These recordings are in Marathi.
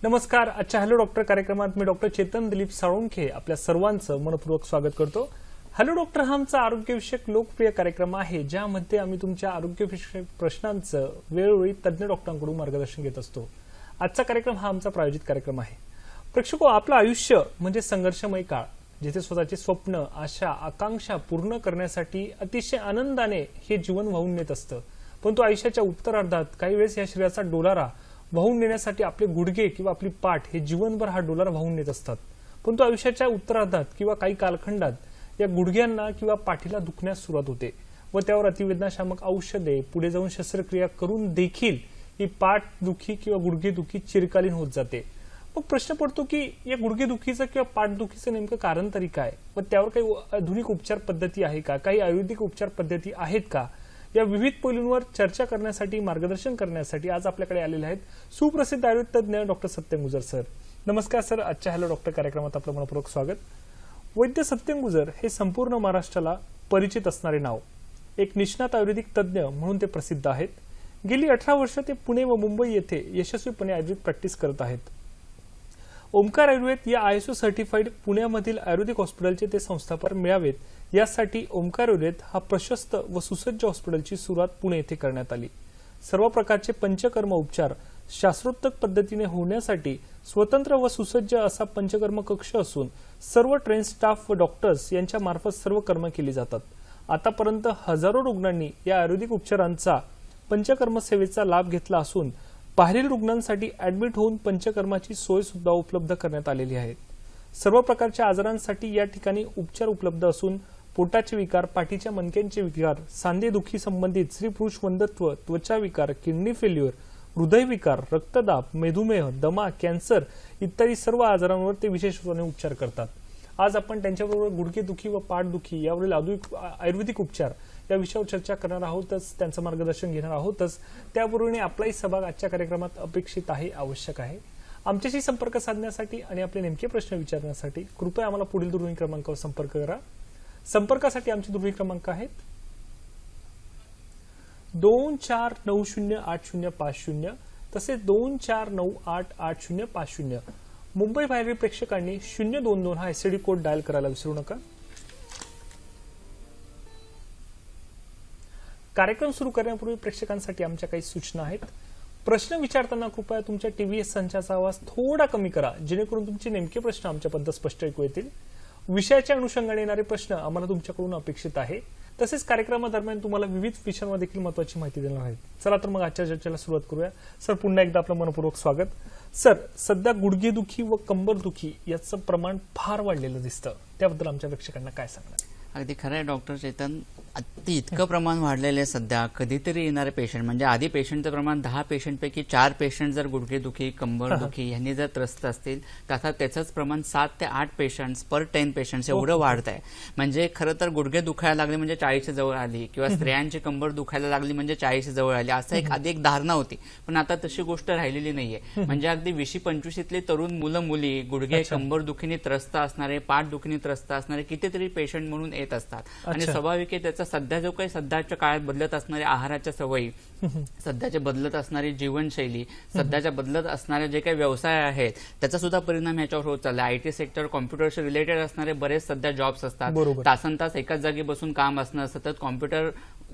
नमस्कार. आजच्या हॅलो डॉक्टर कार्यक्रमात मी डॉक्टर चेतन दिलीप साळुंखे आपल्या सर्वांचं मनपूर्वक स्वागत करतो. हॅलो डॉक्टर हा आमचा आरोग्यविषयक लोकप्रिय कार्यक्रम आहे, ज्यामध्ये आम्ही तुमच्या आरोग्यविषयक प्रश्नांचं वेळोवेळी तज्ज्ञ डॉक्टरांकडून मार्गदर्शन घेत असतो. आजचा कार्यक्रम हा आमचा प्रायोजित कार्यक्रम आहे. प्रेक्षको, आपलं आयुष्य म्हणजे संघर्षमय काळ, जिथे स्वतःची स्वप्न, आशा, आकांक्षा पूर्ण करण्यासाठी अतिशय आनंदाने हे जीवन वाहून नेत असतं. परंतु आयुष्याच्या उत्तरार्धात काही वेळेस या शरीराचा डोलारा वाहून नेण्यासाठी आपले गुडघे किंवा आपली पाठ हे जीवनभर हा डोलारा वाहून नेत असतात. परंतु आयुष्याच्या उत्तरार्धात किंवा काही कालखंडात या गुडघ्यांना किंवा पाठीला दुखण्यास सुरुवात होते व त्यावर अतिवेदनाशामक औषधे, पुढे जाऊन शस्त्रक्रिया करून देखील ही पाठ दुखी किंवा गुडघे दुखी चिरकालीन होत जाते. मग प्रश्न पडतो की या गुडघे दुखीचं किंवा पाठदुखीचं नेमकं कारण तरी काय व त्यावर काही आधुनिक उपचार पद्धती आहे का, काही आयुर्वेदिक उपचार पद्धती आहेत का, या विविध पैलूंवर चर्चा करण्यासाठी, मार्गदर्शन करण्यासाठी आज आपल्याकडे आलेले आहेत सुप्रसिद्ध आयुर्वेद तज्ज्ञ डॉक्टर सत्यम गुजर सर. नमस्कार सर. आजच्या हॅलो डॉक्टर कार्यक्रमात आपलं मनपूर्वक स्वागत. वैद्य सत्यम गुजर हे संपूर्ण महाराष्ट्राला परिचित असणारे नाव. एक निष्णात आयुर्वेदिक तज्ज्ञ म्हणून ते प्रसिद्ध आहेत. गेली 18 वर्ष ते पुणे व मुंबई येथे यशस्वीपणे आयुर्वेद प्रॅक्टिस करत आहेत. ओमकार आयुर्वेद या ISO सर्टिफाईड पुण्यामधील आयुर्वेदिक हॉस्पिटलचे ते संस्थापक मिळावेत, यासाठी ओमकार आयुर्वेद हा प्रशस्त व सुसज्ज हॉस्पिटलची सुरुवात पुणे येथे करण्यात आली. सर्व प्रकारचे पंचकर्म उपचार शास्त्रोक्त पद्धतीने होण्यासाठी स्वतंत्र व सुसज्ज असा पंचकर्म कक्ष असून सर्व ट्रेन स्टाफ व डॉक्टर्स यांच्या मार्फत सर्व कर्म केली जातात. आतापर्यंत हजारो रुग्णांनी या आयुर्वेदिक उपचारांचा पंचकर्म सेवेचा लाभ घेतला असून बाहेरील रुग्णांसाठी ऍडमिट होऊन पंचकर्माची सोय सुद्धा उपलब्ध करण्यात आलेली आहे. सर्व प्रकारच्या आजारांसाठी या ठिकाणी उपचार उपलब्ध असून पोटाचे विकार, पाठीच्या मणक्यांचे विकार, सांधेदुखी संबंधित स्त्री पुरुष वंध्यत्व, त्वचा विकार, किडनी फेल्युअर, हृदयविकार, रक्तदाब, मधुमेह, दमा, कॅन्सर इत्यादी सर्व आजारांवर ते विशेषपणे उपचार करतात. आज आपण त्यांच्याबरोबर गुडघेदुखी व पाठदुखी यावरील आयुर्वेदिक उपचार या विषयावर चर्चा करणार आहोतच, त्यांचं मार्गदर्शन घेणार आहोतच. त्याबरोबर आपलाही सहभाग आजच्या कार्यक्रमात अपेक्षित आहे, आवश्यक आहे. आमच्याशी संपर्क साधण्यासाठी आणि आपले नेमके प्रश्न विचारण्यासाठी कृपया आम्हाला पुढील दूरध्वनी क्रमांकावर संपर्क करा. संपर्कासाठी आमचे दूरध्वनी क्रमांक आहेत 24908050 तसेच 24988050. मुंबई बाहेरील प्रेक्षकांनी 022 हा STD कोड डायल करायला विसरू नका. कार्यक्रम सुरू करण्यापूर्वी प्रेक्षकांसाठी आमच्या काही सूचना आहेत. प्रश्न विचारताना कृपया तुमच्या TVS संचाचा आवाज थोडा कमी करा, जेणेकरून तुमचे नेमके प्रश्न आमच्यापर्यंत स्पष्ट ऐकू येतील. विषयाच्या अनुषंगाने येणारे प्रश्न आम्हाला तुमच्याकडून अपेक्षित आहे. तसेच कार्यक्रमादरम्यान तुम्हाला विविध विषयांवर देखील महत्त्वाची माहिती देणार आहेत. चला तर मग आजच्या चर्चेला सुरुवात करूया. सर, पुन्हा एकदा आपलं मनपूर्वक स्वागत. सर, सध्या गुडघेदुखी व कंबरदुखी याचं प्रमाण फार वाढलेलं दिसतं, त्याबद्दल आमच्या प्रेक्षकांना काय सांगणार? अगदी खरं आहे डॉक्टर चेतन. इतकं प्रमाण वाढलेलं आहे सध्या. कधीतरी येणारे पेशंट म्हणजे आधी पेशंटचं प्रमाण 10 पेशंटपैकी 4 पेशंट जर गुडघेदुखी, कंबरदुखी यांनी जर त्रस्त असतील तर आता त्याचंच प्रमाण 7 ते 8 पेशंट्स पर 10 पेशंट्स एवढं वाढत आहे. म्हणजे खरं तर गुडघे दुखायला लागले म्हणजे 40 जवळ आली किंवा स्त्रियांची कंबर दुखायला लागली म्हणजे 40 जवळ आली, असं आधी एक धारणा होती. पण आता तशी गोष्ट राहिलेली नाहीये. म्हणजे अगदी 20-25तले तरुण मुलं मुली गुडघे कंबरदुखीने त्रस्त असणारे, पाठदुखीने त्रस्त असणारे कितीतरी पेशंट म्हणून येत असतात. आणि स्वाभाविक आहे त्याचा सध्या जो काही सध्याच्या काळात बदलत असणाऱ्या आहाराच्या सवयी, सध्याच्या बदलत असणारी जीवनशैली, सध्याच्या बदलत असणारे जे काही व्यवसाय आहेत त्याचा सुद्धा परिणाम ह्याच्यावर होत चालला. IT सेक्टर, कॉम्प्युटरशी रिलेटेड असणारे बरेच सध्या जॉब्स असतात. तासनतास एकाच जागी बसून काम असणं, सतत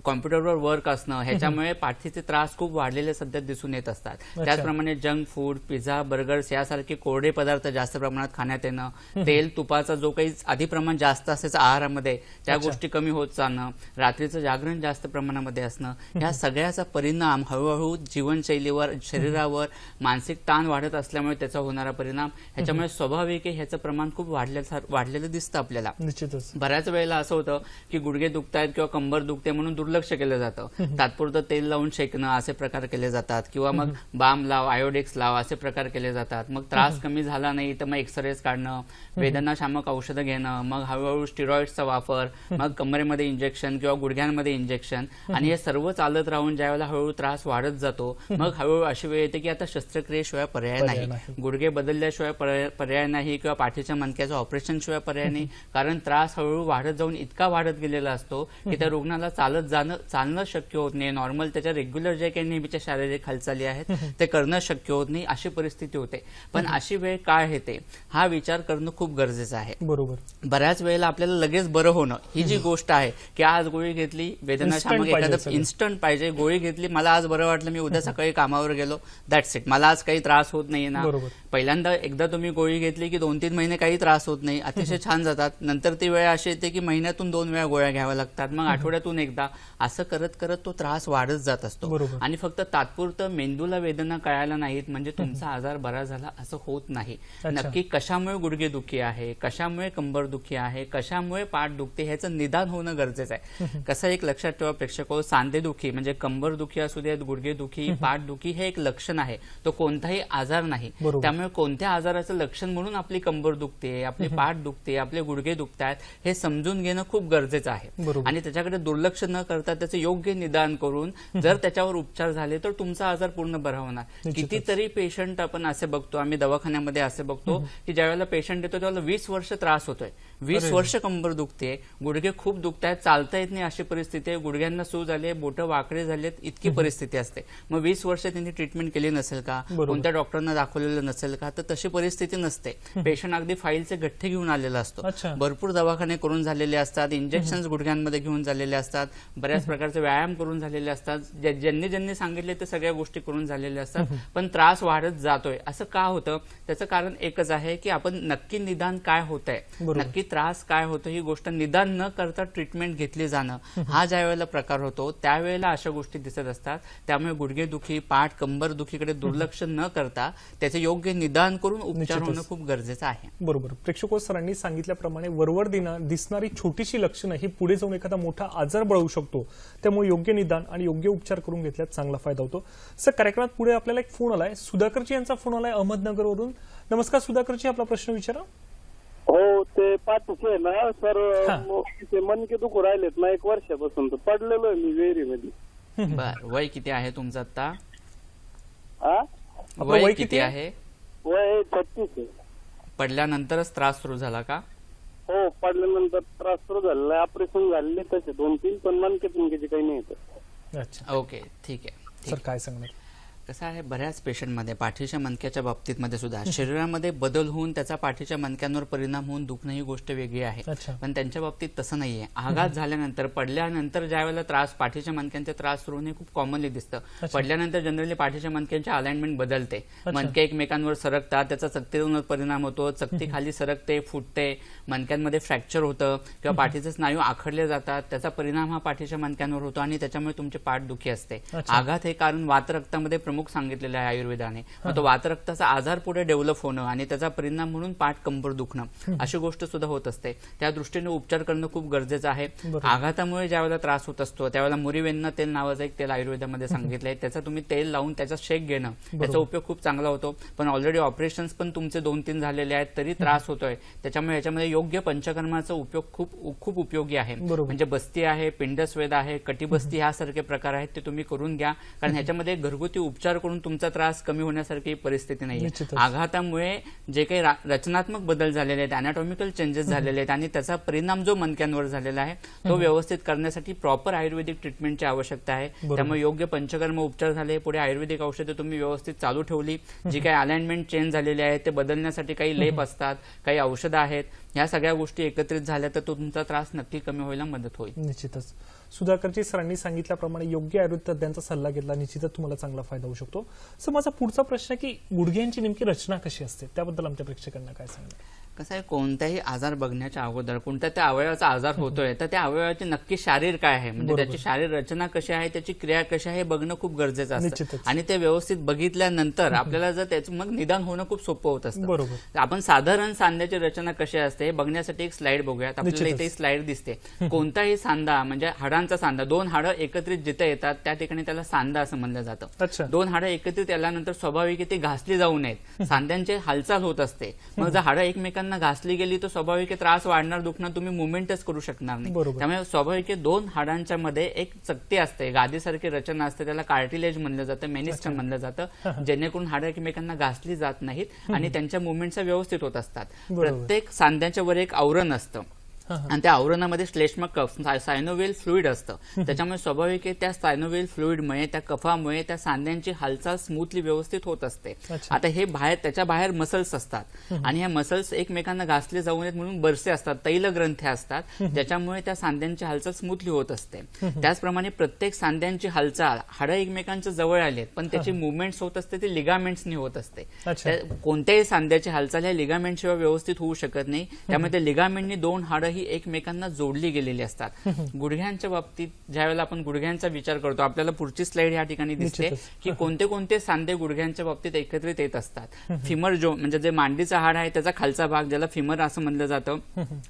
कॉम्प्युटरवर वर्क असणं, ह्याच्यामुळे पाठीचे त्रास खूप वाढलेले सध्या दिसून येत असतात. त्याचप्रमाणे जंक फूड, पिझ्झा, बर्गर्स यासारखे कोरडे पदार्थ जास्त प्रमाणात खाण्यात येणं, तेल तुपाचा जो काही आधी प्रमाण जास्त असायचं आहारामध्ये त्या गोष्टी कमी होत जाणं, रात्रीचं जागरण जास्त प्रमाणामध्ये असणं, ह्या सगळ्याचा परिणाम हळूहळू जीवनशैलीवर, शरीरावर मानसिक ताण वाढत असल्यामुळे त्याचा होणारा परिणाम, ह्याच्यामुळे स्वाभाविक आहे ह्याचं प्रमाण खूप वाढलेलं दिसतं आपल्याला. निश्चितच बऱ्याच वेळेला असं होतं की गुडघे दुखतायत किंवा कंबर दुखते म्हणून दुर्लक्ष केलं जातं. तात्पुरतं तेल लावून शेकणं असे प्रकार केले जातात किंवा मग बाम लाव, आयोडेक्स लाव असे प्रकार केले जातात. मग त्रास कमी झाला नाही तर मग एक्सरेज काढणं, वेदनाशामक औषधं घेणं, मग हळूहळू स्टिरॉइड्सचा वापर, मग कमरेमध्ये इंजेक्शन किंवा गुडघ्यांमध्ये इंजेक्शन, आणि हे सर्व चालत राहून ज्यावेळेला हळूहळू त्रास वाढत जातो मग हळूहळू अशी वेळ येते की आता शस्त्रक्रियेशिवाय पर्याय नाही, गुडघे बदलल्याशिवाय पर्याय नाही किंवा पाठीच्या मणक्याचं ऑपरेशन शिवाय पर्याय नाही. कारण त्रास हळूहळू वाढत जाऊन इतका वाढत गेलेला असतो की त्या रुग्णाला चालत जाणं चालणं शक्य होत नाही, नॉर्मल त्याच्या रेग्युलर जे काही नेहमीच्या शारीरिक हालचाली आहेत ते करणं शक्य होत नाही, अशी परिस्थिती होते. पण अशी वेळ काय येते हा विचार करणं खूप गरजेचं आहे. बरोबर. बऱ्याच वेळेला आपल्याला लगेच बरं होणं ही जी गोष्ट आहे की आज गोळी घेतली, वेदना शामक एखादं इन्स्टंट पाहिजे, गोळी घेतली, मला आज बरं वाटलं, मी उद्या सकाळी कामावर गेलो, दॅट्स इट, मला आज काही त्रास होत नाहीये ना. पहिल्यांदा एकदा तुम्ही गोळी घेतली की 2-3 महिने काही त्रास होत नाही, अतिशय छान जातात. नंतर ती वेळ अशी येते की महिन्यातून 2 वेळा गोळ्या घ्याव्या लागतात, मग आठवड्यातून एकदा, असं करत करत तो त्रास वाढत जात असतो. आणि फक्त तात्पुरतं मेंदूला वेदना कळायला नाहीत म्हणजे तुमचा आजार बरा झाला असं होत नाही. नक्की कशामुळे गुडघेदुखी आहे, कशामुळे कंबरदुखी आहे, कशामुळे पाठ दुखते ह्याचं निदान होणं गरजेचं आहे. कसं एक लक्षात ठेवा प्रेक्षको, सांधेदुखी म्हणजे कंबरदुखी असू देत, गुडघेदुखी, पाठदुखी हे एक लक्षण आहे, तो कोणताही आजार नाही. त्यामुळे कोणत्या आजाराचं लक्षण म्हणून आपली कंबर दुखते, आपली पाठ दुखते, आपले गुडघे दुखतात हे समजून घेणं खूप गरजेचं आहे. आणि त्याच्याकडे दुर्लक्ष न करता त्याचं योग्य निदान करून जर त्याच्यावर उपचार झाले तर तुमचा आजार पूर्ण बरा होणार. कितीतरी पेशंट आपण असे बघतो, आम्ही दवाखान्यामध्ये असे बघतो की ज्यावेळेला पेशंट येतो त्याला 20 वर्ष त्रास होतोय, 20 वर्ष कंबर दुखते, गुडघे खूप दुखतायत, चालता येत नाही अशी परिस्थिती आहे, गुडघ्यांना सूज आले, बोटं वाकडे झालेत, इतकी परिस्थिती असते. मग 20 वर्ष त्यांनी ट्रीटमेंट केली नसेल का, कोणत्या डॉक्टरांना दाखवलेलं नसेल का, तर तशी परिस्थिती नसते. पेशंट अगदी फाईलचे गठ्ठे घेऊन आलेला असतो, भरपूर दवाखाने करून झालेले असतात, इंजेक्शन गुडघ्यांमध्ये घेऊन झालेले असतात, बऱ्याच प्रकारचे व्यायाम करून झालेले असतात, ज्यांनी सांगितले ते सगळ्या गोष्टी करून झालेल्या असतात, पण त्रास वाढत जातोय. असं का होतं? त्याचं कारण एकच आहे की आपण नक्की निदान काय होतंय, नक्की त्रास काय होतं ही गोष्ट निदान न करता ट्रीटमेंट घेतली जाणं, हा ज्या वेळेला प्रकार होतो त्यावेळेला अशा गोष्टी दिसत असतात. त्यामुळे गुडघेदुखी, पाठ, कंबर दुखीकडे दुर्लक्ष न करता त्याचे योग्य निदान करून उपचार होणं खूप गरजेचं आहे. बरोबर. प्रेक्षको, सरांनी सांगितल्याप्रमाणे वरवर दिसणारी छोटीशी लक्षणं ही पुढे जाऊन एखादा मोठा आजार बळवू शकतो. त्यामुळे योग्य निदान आणि योग्य उपचार करून घेतल्यास चांगला फायदा होतो. सर, कार्यक्रमात पुढे आपल्याला एक फोन आलाय, सुधाकरजी यांचा फोन आलाय अहमदनगरवरून. नमस्कार सुधाकरजी, आपला प्रश्न विचारा. हो, ते पाठीचे ना सर, ते मनके दुखू राहिलेत ना 1 वर्षापासून, तर पडलेलो आहे मी विहिरीमध्ये. बर, वय किती आहे तुमचं आता? वय वय किती आहे? वय 36 आहे. पडल्यानंतरच त्रास सुरू झाला का? हो, पडल्यानंतर त्रास सुरू झालेला आहे, ऑपरेशन झालेले तसे 2-3, पण मनके तुमचे काही नाही येत. अच्छा, ओके, ठीक आहे. सर, काय सांगणार? कसं आहे, बऱ्याच पेशंटमध्ये पाठीच्या मणक्याच्या बाबतीत मध्ये सुद्धा शरीरामध्ये बदल होऊन त्याचा पाठीच्या मणक्यांवर परिणाम होऊन दुखणं ही गोष्ट वेगळी आहे. पण त्यांच्या बाबतीत तसं नाहीये. आघात झाल्यानंतर, पडल्यानंतर ज्या वेळेला त्रास, पाठीच्या मणक्यांचे त्रास सुरू होणे खूप कॉमनली दिसतं. पडल्यानंतर जनरली पाठीच्या मणक्यांची अलाइनमेंट बदलते, मणके एकमेकांवर सरकतात, त्याचा चकतीवर परिणाम होतो, चकती खाली सरकते, फुटते, मणक्यांमध्ये फ्रॅक्चर होतं किंवा पाठीचे स्नायू आखडले जातात, त्याचा परिणाम हा पाठीच्या मणक्यांवर होतो आणि त्याच्यामुळे तुमची पाठ दुखी असते. आघात हे कारण वातरक्तामध्ये प्रमुख सांगितलेलं आहे आयुर्वेदाने. मग तो वातरक्ताचा आजार पुढे डेव्हलप होणं आणि त्याचा परिणाम म्हणून पाठ कंबर दुखणं अशी गोष्ट सुद्धा होत असते. त्या दृष्टीने उपचार करणं खूप गरजेचं आहे. आघातामुळे ज्यावेळेला त्रास होत असतो त्यावेळेला मुरीवेन्ना तेल नावाचं एक तेल आयुर्वेदामध्ये सांगितलंय, त्याचा तुम्ही तेल लावून त्याचा शेक घेणं, त्याचा उपयोग खूप चांगला होतो. पण ऑलरेडी ऑपरेशन्स पण तुमचे 2-3 झालेले आहेत तरी त्रास होतोय, त्याच्यामुळे याच्यामध्ये योग्य पंचकर्माचा उपयोग खूप उपयोगी आहे. म्हणजे बस्ती आहे, पिंडस्वेद आहे, कटिबस्ती ह्यासारखे प्रकार आहेत ते तुम्ही करून घ्या, कारण ह्याच्यामध्ये घरगुती उपचार करून तुमचा त्रास कमी होण्यासारखी परिस्थिती नाही. आघातामुळे जे काही रचनात्मक बदल झालेले आहेत, अनॅटॉमिकल चेंजेस झालेले आहेत आणि त्याचा परिणाम जो मणक्यांवर झालेला आहे तो व्यवस्थित करण्यासाठी प्रॉपर आयुर्वेदिक ट्रीटमेंटची आवश्यकता आहे. त्यामुळे योग्य पंचकर्म उपचार झाले, पुढे आयुर्वेदिक औषधे तुम्ही व्यवस्थित चालू ठेवली, जी काही अलाइनमेंट चेंज झालेली आहे ते बदलण्यासाठी काही लेप असतात, काही औषधं आहेत, ह्या सगळ्या गोष्टी एकत्रित झाल्या तर तुमचा त्रास नक्की कमी व्हायला मदत होईल. निश्चितच. सुधाकरजी, सरांनी सांगितल्याप्रमाणे योग्य आयुर्वेद तज्ञांचा सल्ला घेतला, निश्चितच तुम्हाला चांगला फायदा होऊ शकतो. सर, माझा पुढचा प्रश्न आहे की गुडघ्यांची नेमकी रचना कशी असते, त्याबद्दल आमच्या प्रेक्षकांना काय सांगणार? कसं आहे, कोणत्याही आजार बघण्याच्या अगोदर कोणत्या त्या अवयवाचा आजार होतोय तर त्या अवयवाचे नक्की शारीर काय आहे, म्हणजे त्याची शारीर रचना कशी आहे, त्याची क्रिया कशी आहे हे बघणं खूप गरजेचं असतं. आणि ते व्यवस्थित बघितल्यानंतर आपल्याला जर त्याचं मग निदान होणं खूप सोपं होत असतं. आपण साधारण सांध्याची रचना कशी असते हे बघण्यासाठी एक स्लाइड बघूयात. आपल्याला इथे स्लाइड दिसते. कोणताही सांधा म्हणजे हाडांचा सांधा, 2 हाडं एकत्रित जिथे येतात त्या ठिकाणी त्याला सांधा असं म्हणलं जातं. 2 हाडं एकत्रित आल्यानंतर स्वाभाविक ती घासली जाऊ नयेत, सांध्यांची हालचाल होत असते. मग जर हाडं एकमेकांना घासली गेली तर स्वाभाविक त्रास वाढणार, दुखणार, तुम्ही मुवमेंटच करू शकणार नाही. त्यामुळे स्वाभाविक 2 हाडांच्या मध्ये एक चकती असते, गादीसारखी रचना असते, त्याला कार्टिलेज म्हणलं जातं, मेनिस्टम म्हणलं जातं, जेणेकरून हाडं एकमेकांना घासली जात नाहीत आणि त्यांच्या मुवमेंट्स व्यवस्थित होत असतात. प्रत्येक सांध्याच्या वर एक आवरण असतं, आणि त्या आवरणामध्ये श्लेष्म कफ सायनोव्हेल फ्लुइड असतं. त्याच्यामुळे स्वाभाविक आहे त्या सायनोव्हेल फ्लुइडमुळे त्या कफामुळे त्या सांध्यांची हालचाल स्मूथली व्यवस्थित होत असते. आता हे त्याच्या बाहेर मसल्स असतात आणि ह्या मसल्स एकमेकांना घासले जाऊ नयेत म्हणून बरसे असतात, तैलग्रंथी असतात, ज्याच्यामुळे त्या सांध्यांची हालचाल स्मूथली होत असते. त्याचप्रमाणे प्रत्येक सांध्यांची हालचाल हाडं एकमेकांच्या जवळ आलेत पण त्याची मुवमेंट्स होत असते ती लिगामेंट्सनी होत असते. कोणत्याही सांध्याची हालचाल ह्या लिगामेंट शिवाय व्यवस्थित होऊ शकत नाही. त्यामुळे त्या लिगामेंटनी दोन हाडं ही एकमेकांना जोडली गेलेली असतात. गुडघ्यांच्या बाबतीत ज्यावेळेला आपण गुडघ्यांचा विचार करतो आपल्याला पुढची स्लाइड या ठिकाणी दिसते की कोणते कोणते सांधे गुडघ्यांच्या बाबतीत एकत्रित येत असतात. फिमर जो म्हणजे जे मांडीचा हाड आहे त्याचा खालचा भाग ज्याला फिमर असं म्हणलं जातं,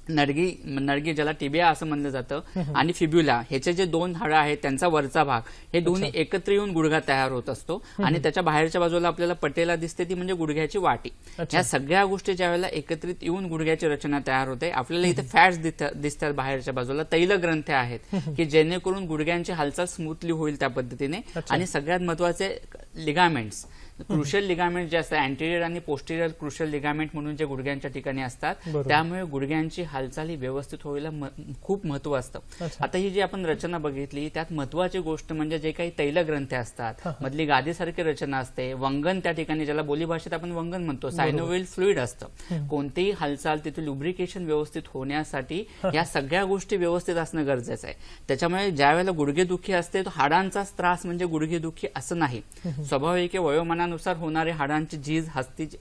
नडगी ज्याला टिबिया असं म्हणलं जातं आणि फिब्युला ह्याचे जे दोन हाडं आहेत त्यांचा वरचा भाग हे दोन्ही एकत्र येऊन गुडघा तयार होत असतो आणि त्याच्या बाहेरच्या बाजूला आपल्याला पटेला दिसते ती म्हणजे गुडघ्याची वाटी. ह्या सगळ्या गोष्टी ज्यावेळेला एकत्रित येऊन गुडघ्याची रचना तयार होते. आपल्याला इथे फॅट्स दिसतात बाहेरच्या बाजूला, तैलग्रंथी आहेत की जेणेकरून गुडघ्यांची हालचाल स्मूथली होईल त्या पद्धतीने. आणि सगळ्यात महत्वाचे लिगामेंट्स, क्रुशियल लिगामेंट जे असतात अँटेरियर आणि पोस्टेरियर क्रुशियल लिगामेंट म्हणून जे गुडघ्यांच्या ठिकाणी असतात त्यामुळे गुडघ्यांची हालचाल ही व्यवस्थित व्हायला खूप महत्व असतं. आता ही जी आपण रचना बघितली त्यात महत्वाची गोष्ट म्हणजे जे काही तैलग्रंथी असतात, मधली गादीसारखी रचना असते, वंगन त्या ठिकाणी ज्याला बोलीभाषेत आपण वंगन म्हणतो, सायनोव्हेल फ्लुइड असतं. कोणतीही हालचाल तिथे लुब्रिकेशन व्यवस्थित होण्यासाठी या सगळ्या गोष्टी व्यवस्थित असणं गरजेचं आहे. त्याच्यामुळे ज्या वेळेला गुडघेदुखी असते तो हाडांचाच त्रास म्हणजे गुडघेदुखी असं नाही. स्वाभाविक वयोमानानुसार होणारे हाडांची झीज,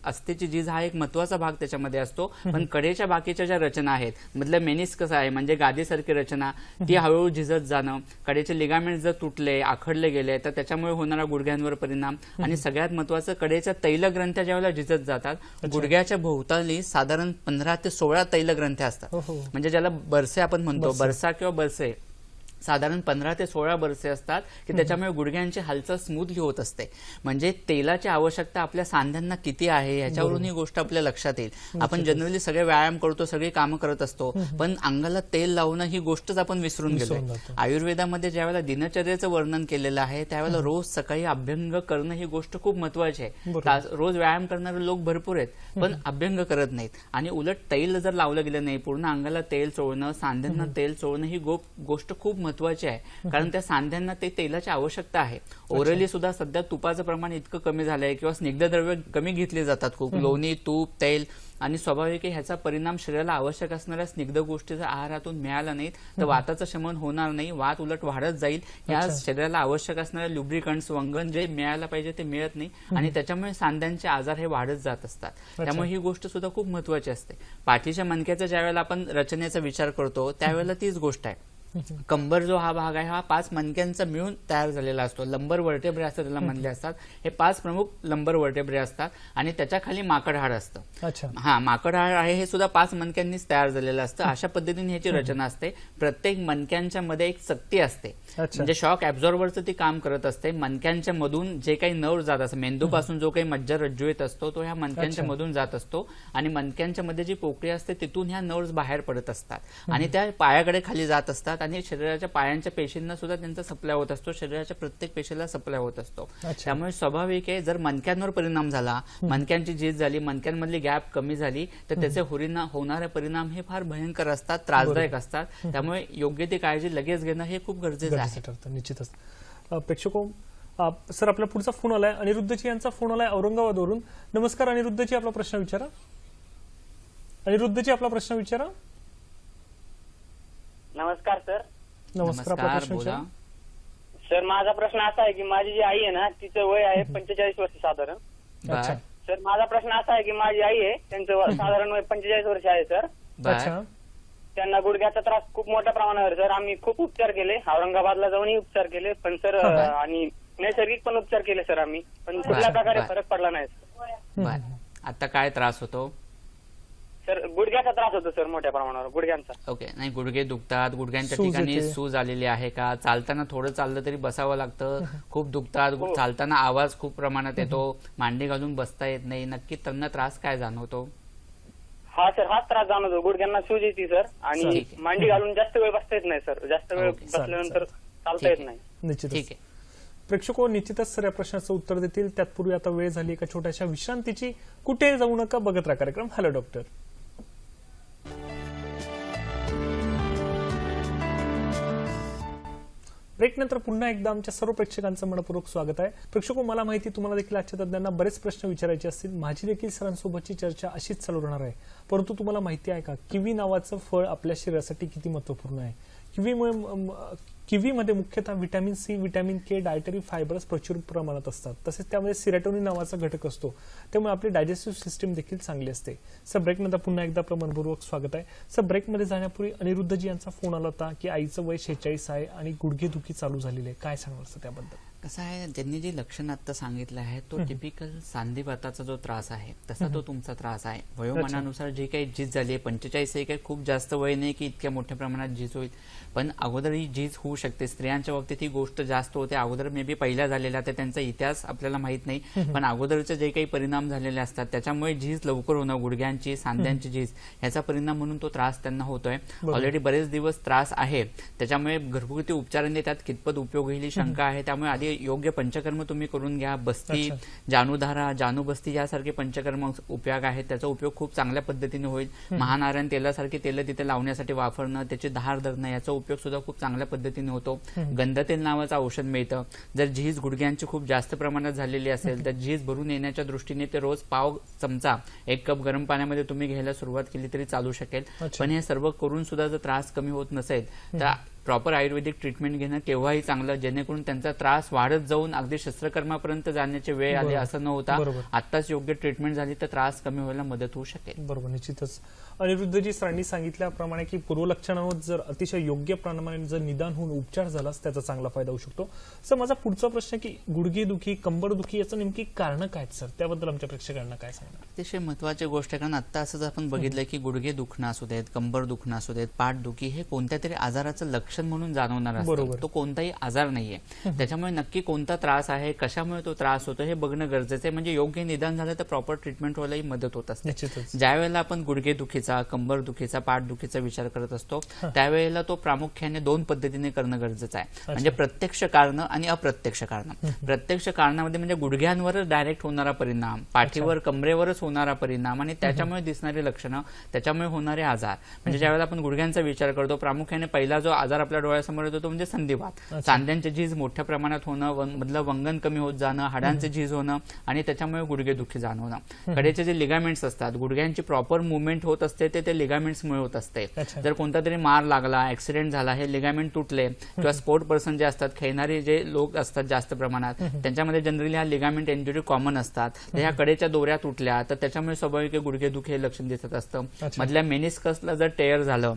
अस्थिची झीज हा एक महत्वाचा भाग त्याच्यामध्ये असतो. पण कडेच्या बाकीच्या ज्या रचना आहेत, मधलं मेनिस्कस आहे म्हणजे गादीसारखी रचना, ती हळूहळू झिजत जाणं, कडेचे लिगामेंट जर तुटले आखडले गेले तर त्याच्यामुळे होणारा गुडघ्यांवर परिणाम. आणि सगळ्यात महत्वाचं कडेच्या तैलग्रंथ्या ज्यावेळेला झिजत जातात गुडघ्याच्या भोवताली साधारण 15 ते 16 तैलग्रंथ्या असतात. म्हणजे ज्याला बरसे आपण म्हणतो, बरसा किंवा बरसे, साधारण 15 ते 16 बरसे असतात की त्याच्यामुळे गुडघ्यांची हालचाल स्मूथली होत असते. म्हणजे तेलाची आवश्यकता आपल्या सांध्यांना किती आहे याच्यावरून ही गोष्ट आपल्या लक्षात येईल. आपण जनरली सगळे व्यायाम करतो, सगळी कामं करत असतो, पण अंगाला तेल लावणं ही गोष्टच आपण विसरून गेलो. आयुर्वेदामध्ये ज्यावेळेला दिनचर्येचं वर्णन केलेलं आहे त्यावेळेला रोज सकाळी अभ्यंग करणं ही गोष्ट खूप महत्वाची आहे. रोज व्यायाम करणारे लोक भरपूर आहेत पण अभ्यंग करत नाहीत. आणि उलट तैल जर लावलं गेलं नाही, पूर्ण अंगाला तेल चोळणं, सांध्यांना तेल चोळणं ही गोष्ट खूप महत्वाची आहे. कारण त्या सांध्यांना ते तेलाची आवश्यकता आहे. ओरली सुद्धा सध्या तुपाचं प्रमाण इतकं कमी झालंय किंवा स्निग्धद्रव्य कमी घेतली जातात खूप, लोणी, तूप, तेल, आणि स्वाभाविक ह्याचा परिणाम शरीराला आवश्यक असणाऱ्या स्निग्ध गोष्टी जर आहारातून मिळाला नाहीत तर वाताचं शमन होणार नाही, वात उलट वाढत जाईल. या शरीराला आवश्यक असणाऱ्या लुब्रिकंट्स, वंगन जे मिळायला पाहिजे ते मिळत नाही आणि त्याच्यामुळे सांध्यांचे आजार हे वाढत जात असतात. त्यामुळे ही गोष्ट सुद्धा खूप महत्वाची असते. पाठीच्या मणक्याचा ज्यावेळेला आपण रचनेचा विचार करतो त्यावेळेला तीच गोष्ट आहे. कंबर जो हा भाग आहे हा 5 मणक्यांचा मिळून तयार झालेला असतो. लंबर वर्टेब्रे असं त्याला म्हणले असतात. हे 5 प्रमुख लंबर वर्टेब्रे असतात आणि त्याच्या खाली माकड हाड असतं. हा माकड हाड आहे हे सुद्धा 5 मणक्यांनीच तयार झालेलं असतं. अशा पद्धतीने ह्याची रचना असते. प्रत्येक मणक्यांच्या मध्ये एक सक्ती असते म्हणजे शॉक ऍब्झॉर्बरचं ती काम करत असते. मणक्यांच्या मधून जे काही नर्व जात असतं, मेंदूपासून जो काही मज्जारज्जू येत असतो तो ह्या मणक्यांच्या मधून जात असतो आणि मणक्यांच्या मध्ये जी पोकळी असते तिथून ह्या नर्व्स बाहेर पडत असतात आणि त्या पायाकडे खाली जात असतात आणि शरीराच्या पायांच्या पेशींना सुद्धा त्यांचा सप्लाय होत असतो. शरीराच्या प्रत्येक पेशीला सप्लाय होत असतो. त्यामुळे स्वाभाविक आहे जर मणक्यांवर परिणाम झाला, मणक्यांची झीज झाली, मणक्यांमधली गॅप कमी झाली तर त्याचे होणारे परिणाम हे फार भयंकर असतात, त्रासदायक असतात. त्यामुळे योग्य ती काळजी लगेच घेणं हे खूप गरजेचं आहे. निश्चितच. प्रेक्षको, सर आपला पुढचा फोन आलाय, अनिरुद्धजी यांचा फोन आलाय औरंगाबादवरून. नमस्कार अनिरुद्धजी, आपला प्रश्न विचारा. अनिरुद्धजी आपला प्रश्न विचारा. नमस्कार सर. नमस्कार, आपला प्रश्न विचारा. सर माझा प्रश्न असा आहे की माझी जी आई आहे ना तिचं वय आहे 45 वर्ष साधारण. सर माझा प्रश्न असा आहे की माझी आई आहे, त्यांचं साधारण वय 45 वर्ष आहे सर. त्यांना गुडघ्याचा त्रास खूप मोठ्या प्रमाणावर सर. आम्ही खूप उपचार केले, औरंगाबादला जाऊनही उपचार केले पण सर, आणि नैसर्गिक पण उपचार केले सर आम्ही, पण कुठल्या प्रकारे फरक पडला नाही. आता काय त्रास होतो सर? गुडघ्याचा त्रास होतो सर, मोठ्या प्रमाणावर गुडघ्यांचा. ओके. नाही, गुडघे दुखतात, गुडघ्यांच्या ठिकाणी सूज आलेली आहे का? चालताना थोडं चाललं तरी बसावं लागतं, खूप दुखतात, चालताना आवाज खूप प्रमाणात येतो, मांडी घालून बसता येत नाही, नक्की त्यांना त्रास काय जाणवतो? हा सर, हाच त्रास जाणवतो, गुडघ्यांना सूज येते सर आणि मांडी घालून जास्त वेळ बसता येत नाही सर, जास्त वेळ बसल्यानंतर चालता येत नाही. निश्चित. ठीक आहे प्रेक्षको, निश्चितच सर या प्रश्नाचं उत्तर देतील. त्यातपूर्वी आता वेळ झाली एका छोट्याशा विश्रांतीची. कुठे जाऊ नका, बघत राहा कार्यक्रम हॅलो डॉक्टर. ब्रेक नंतर पुन्हा एकदा आमच्या सर्व प्रेक्षकांचं मनपूर्वक स्वागत आहे. प्रेक्षको, मला माहिती तुम्हाला देखील आजच्या तज्ञांना बरेच प्रश्न विचारायचे असतील. माझी देखील सरांसोबतची चर्चा अशीच चालू राहणार आहे. परंतु तुम्हाला माहिती आहे का, किवी नावाचं फळ आपल्या शरीरासाठी किती महत्त्वपूर्ण आहे? किवीमध्ये मुख्यतः vitamin C, vitamin K, dietary fibres प्रचुर प्रमाणात असतात. तसेच त्यामध्ये सेरोटोनिन नावाचा घटक असतो. त्यामुळे आपली डायजेस्टिव्ह सिस्टीम देखील चांगली असते. सर, ब्रेक नंतर पुन्हा एकदा आपलं मनपूर्वक स्वागत आहे. सर, ब्रेकमध्ये जाण्यापूर्वी अनिरुद्धजी यांचा फोन आला होता की आईचं वय 46 आहे आणि गुडघेदुखी चालू झालेली आहे. काय सांगणार सर त्याबद्दल? कसं आहे, त्यांनी जी लक्षण आता सांगितलं आहे तो टिपिकल सांधीवाताचा जो त्रास आहे तसा तो तुमचा त्रास आहे. वयोमानानुसार जी काही झीज झाली आहे, 45 हे काही खूप जास्त वय नाही की इतक्या मोठ्या प्रमाणात झीज होईल, पण अगोदर ही झीज होऊ शकते. स्त्रियांच्या बाबतीत ही गोष्ट जास्त होते. अगोदर मे बी पहिल्या झालेल्या तर त्यांचा इतिहास आपल्याला माहित नाही, पण अगोदरचे जे काही परिणाम झालेले असतात त्याच्यामुळे झीज लवकर होणं, गुडघ्यांची सांध्यांची झीज याचा परिणाम म्हणून तो त्रास त्यांना होतोय. ऑलरेडी बरेच दिवस त्रास आहे, त्याच्यामुळे घरगुती उपचारांनी त्यात कितपत उपयोग होईल ही शंका आहे. त्यामुळे आधी योग्य पंचकर्म तुम्ही करून घ्या. बस्ती, जानुधारा, जानुबस्ती यासारखे पंचकर्म उपयोग आहेत, त्याचा उपयोग खूप चांगल्या पद्धतीने होईल. महानारायण तेलासारखी तेल तिथे लावण्यासाठी वापरणं, त्याची धार धरणं याचा उपयोग सुद्धा खूप चांगल्या पद्धतीने होतो. गंधतेल नावाचं औषध मिळतं. जर झीज गुडघ्यांची खूप जास्त प्रमाणात झालेली असेल तर झीज भरून येण्याच्या दृष्टीने ते रोज पाव चमचा 1 कप गरम पाण्यामध्ये तुम्ही घ्यायला सुरुवात केली तरी चालू शकेल. पण हे सर्व करून सुद्धा जर त्रास कमी होत नसेल तर प्रॉपर आयुर्वेदिक ट्रीटमेंट घेणं केव्हाही चांगलं, जेणेकरून त्यांचा त्रास वाढत जाऊन अगदी शस्त्रकर्मापर्यंत जाण्याची वेळ आली असं न होता आताच योग्य ट्रीटमेंट झाली तर त्रास कमी व्हायला मदत होऊ शकेल. बरोबर, निश्चितच. अनिरुद्धजी सरांनी सांगितल्याप्रमाणे की पूर्वलक्षणांवर जर अतिशय योग्य प्रमाणाने जर निदान होऊन उपचार झालाच त्याचा चांगला फायदा होऊ शकतो. सर, माझा पुढचा प्रश्न की गुडघेदुखी, कंबरदुखी याचं नेमकी कारण काय सर? त्याबद्दल आमच्या प्रेक्षकांना काय सांगणार? अतिशय महत्वाची गोष्ट आहे, कारण आता असंच आपण बघितलं की गुडघे दुखणं असू देत, कंबर दुखणं असू देत, पाठदुखी हे कोणत्या तरी आजाराचं लक्षण म्हणून जाणवणार असतं. तो कोणताही आजार नाहीये. त्याच्यामुळे नक्की कोणता त्रास आहे, कशामुळे तो त्रास होतो हे बघणं गरजेचं आहे. म्हणजे योग्य निदान झालं तर प्रॉपर ट्रीटमेंट व्हायलाही मदत होत असते. ज्या वेळेला आपण गुडघेदुखीचा, कंबरदुखीचा, पाठदुखीचा विचार करत असतो त्यावेळेला तो प्रामुख्याने 2 पद्धतीने करणं गरजेचं आहे. म्हणजे प्रत्यक्ष कारण आणि अप्रत्यक्ष कारण. प्रत्यक्ष कारणामध्ये म्हणजे गुडघ्यांवरच डायरेक्ट होणारा परिणाम, पाठीवर, कमरेवरच होणारा परिणाम आणि त्याच्यामुळे दिसणारी लक्षणं, त्याच्यामुळे होणारे आजार. म्हणजे ज्यावेळेला आपण गुडघ्यांचा विचार करतो प्रामुख्याने पहिला जो आजार आपल्या डोळ्यासमोर येतो तो म्हणजे संधिवात. सांध्यांचे झीज मोठ्या प्रमाणात होणं, मधलं वंगण कमी होत जाणं, हाडांचे झीज होणं आणि त्याच्यामुळे गुडघेदुखी जाणवणं. कडेचे जे लिगामेंट्स असतात, गुडघ्यांची प्रॉपर मुवमेंट होत असते ते लिगामेंट्समुळे होत असते. जर कोणता तरी मार लागला, ऍक्सिडेंट झाला, हे लिगामेंट तुटले किंवा स्पोर्ट पर्सन जे असतात, खेळणारे जे लोक असतात जास्त प्रमाणात, त्यांच्यामध्ये जनरली हा लिगामेंट इंजुरी कॉमन असतात. तर ह्या कडेच्या दोऱ्या तुटल्या तर त्याच्यामुळे स्वाभाविक गुडघेदुखी हे लक्षण दिसत असतं. मधल्या मेनिस्कसला जर टेअर झालं,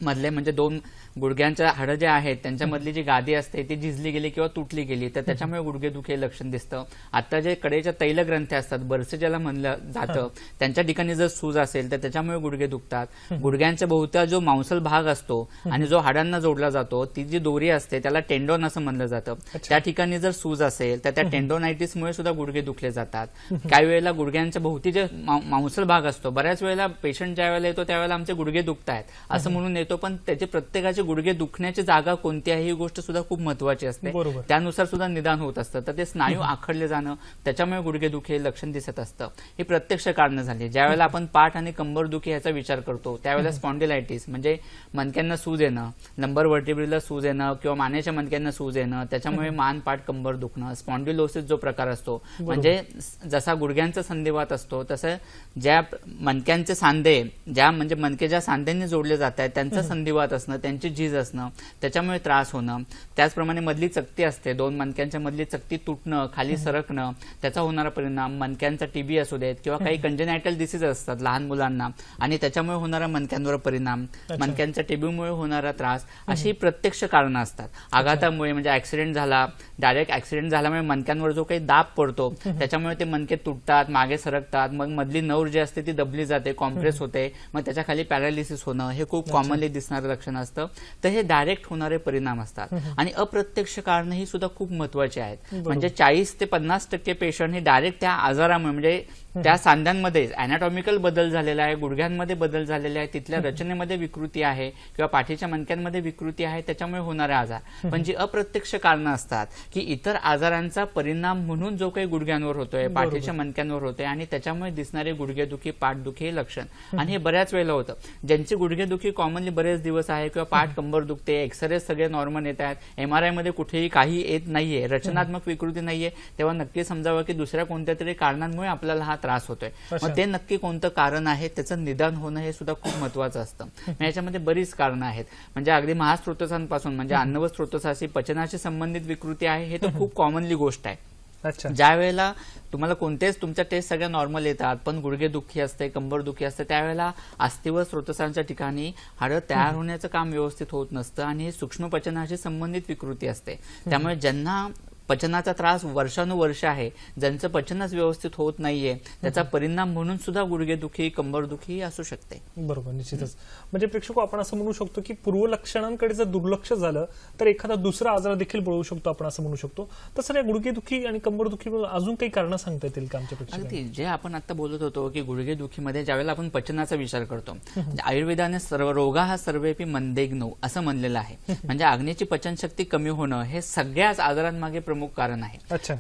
मधले म्हणजे 2 गुडघ्यांच्या हाडं जे आहेत त्यांच्यामधली जी गादी असते ती झिजली गेली किंवा तुटली गेली तर त्याच्यामुळे गुडघेदुखी हे लक्षण दिसतं. आता जे कडेच्या तैलग्रंथी असतात, बरसे ज्याला म्हणलं जातं, त्यांच्या ठिकाणी जर सूज असेल तर त्याच्यामुळे गुडघे दुखतात. गुडघ्यांच्या भोवती जो मांसल भाग असतो आणि जो हाडांना जोडला जातो, ती जी दोरी असते त्याला टेंडोन असं म्हणलं जातं. त्या ठिकाणी जर सूज असेल तर त्या टेंडोनायटिसमुळे सुद्धा गुडघे दुखले जातात. काही वेळेला गुडघ्यांच्या भोवती जे मांसल भाग असतो, बऱ्याच वेळेला पेशंट ज्या वेळेला येतो त्यावेळेला आमचे गुडघे दुखतायत असं म्हणून येतो, पण त्याचे प्रत्येकाचे गुडघे दुखण्याची जागा कोणती आहे ही गोष्ट सुद्धा खूप महत्वाची असते. त्यानुसार सुद्धा निदान होत असतं. तर ते स्नायू आखडले जाणं, त्याच्यामुळे गुडघेदुखी हे लक्षण दिसत असतं. ही प्रत्यक्ष कारणं झाली. ज्यावेळेला आपण पाठ आणि कंबरदुखी याचा विचार करतो त्यावेळेला स्पॉन्डिलायटिस म्हणजे मणक्यांना सूज येणं, लंबर व्हर्टिब्रेला सूज येणं किंवा मानेच्या मणक्यांना सूज येणं, त्याच्यामुळे मान, पाठ, कंबर दुखणं. स्पॉन्डिलोसिस जो प्रकार असतो, म्हणजे जसा गुडघ्यांचा संधिवात असतो तसं ज्या मणक्यांचे सांधे, ज्या म्हणजे मणके ज्या सांध्यांनी जोडले जात आहेत त्यांचा संधिवात असणं, त्यांची झीज असणं, त्याच्यामुळे त्रास होणं. त्याचप्रमाणे मधली चकती असते, 2 मणक्यांच्या मधली चकती तुटणं, खाली सरकणं, त्याचा होणारा परिणाम. मणक्यांचा टीबी असू देत किंवा काही कंजेनायटल डिसीज असतात लहान मुलांना आणि त्याच्यामुळे होणारा मणक्यांवर परिणाम, मणक्यांच्या टीबीमुळे होणारा त्रास, अशी प्रत्यक्ष कारणं असतात. आघातामुळे म्हणजे ऍक्सिडेंट झाला, डायरेक्ट ऍक्सिडेंट झाल्यामुळे मणक्यांवर जो काही दाब पडतो त्याच्यामुळे ते मणके तुटतात, मागे सरकतात, मग मधली नर्व जी असते ती दबली जाते, कॉम्प्रेस होते, मग त्याच्या खाली पॅरालिसिस होणं हे खूप कॉमनली दिसणारं लक्षण असतं. तर हे डायरेक्ट होणारे परिणाम असतात. आणि अप्रत्यक्ष कारण ही सुद्धा खूप महत्वाची आहेत. म्हणजे 40 ते 50% पेशंट हे डायरेक्ट त्या आजारामुळे म्हणजे त्या सांध्यांमध्ये अॅनाटॉमिकल बदल झालेला आहे, गुडघ्यांमध्ये बदल झालेले आहे, तिथल्या रचनेमध्ये विकृती आहे किंवा पाठीच्या मणक्यांमध्ये विकृती आहे, त्याच्यामुळे होणारे आजार. पण जी अप्रत्यक्ष कारणं असतात की इतर आजारांचा परिणाम म्हणून जो काही गुडघ्यांवर होतोय, पाठीच्या मणक्यांवर होतोय आणि त्याच्यामुळे दिसणारे गुडघेदुखी, पाठदुखी हे लक्षण. आणि हे बऱ्याच वेळेला होतं. ज्यांची गुडघेदुखी कॉमनली बरेच दिवस आहे किंवा पाठ कंबर दुखते, एक्सरे सगळे नॉर्मल येत आहेत, MRI मध्ये कुठेही काही येत नाहीये, रचनात्मक विकृती नाहीये, तेव्हा नक्की समजावं की दुसऱ्या कोणत्या तरी कारणांमुळे आपल्याला हा त्रास होतोय. मग ते नक्की कोणतं कारण आहे त्याचं निदान होणं हे सुद्धा खूप महत्वाचं असतं. याच्यामध्ये बरीच कारणं आहेत. म्हणजे अगदी महास्त्रोतसांपासून म्हणजे अन्न व स्त्रोतसाशी पचनाशी संबंधित विकृती आहे हे तर खूप कॉमनली गोष्ट आहे. ज्या वेळेला तुम्हाला कोणतेच तुमच्या टेस्ट सगळ्या नॉर्मल येतात पण गुडघेदुखी असते, कंबरदुखी असते, त्यावेळेला अस्थि व स्त्रोतसांच्या ठिकाणी हाडं तयार होण्याचं काम व्यवस्थित होत नसतं आणि हे सूक्ष्म पचनाशी संबंधित विकृती असते. त्यामुळे ज्यांना पचनाचा त्रास वर्षानुवर्ष आहे, ज्यांचं पचनच व्यवस्थित होत नाहीये, त्याचा परिणाम म्हणून सुद्धा गुडघेदुखी, कंबरदुखी असू शकते. बरोबर, निश्चितच. म्हणजे प्रेक्षक आपण असं म्हणू शकतो की पूर्वलक्षणांकडे जर दुर्लक्ष झालं तर एखादा दुसरा आजार देखील बळू शकतो, आपण असं म्हणू शकतो. तसं या गुडघेदुखी आणि कंबरदुखी अजून काही कारण सांगता येतील का आमच्या प्रेक्षकांना? अगदी जे आपण आता बोलत होतो की गुडघेदुखीमध्ये ज्यावेळेला आपण पचनाचा विचार करतो, आयुर्वेदाने सर्व रोगा हा सर्वेपी मंदेग्नो असं म्हणलेलं आहे. म्हणजे आग्नेची पचनशक्ती कमी होणं हे सगळ्याच आजारांमागे प्रमुख कारण आहे.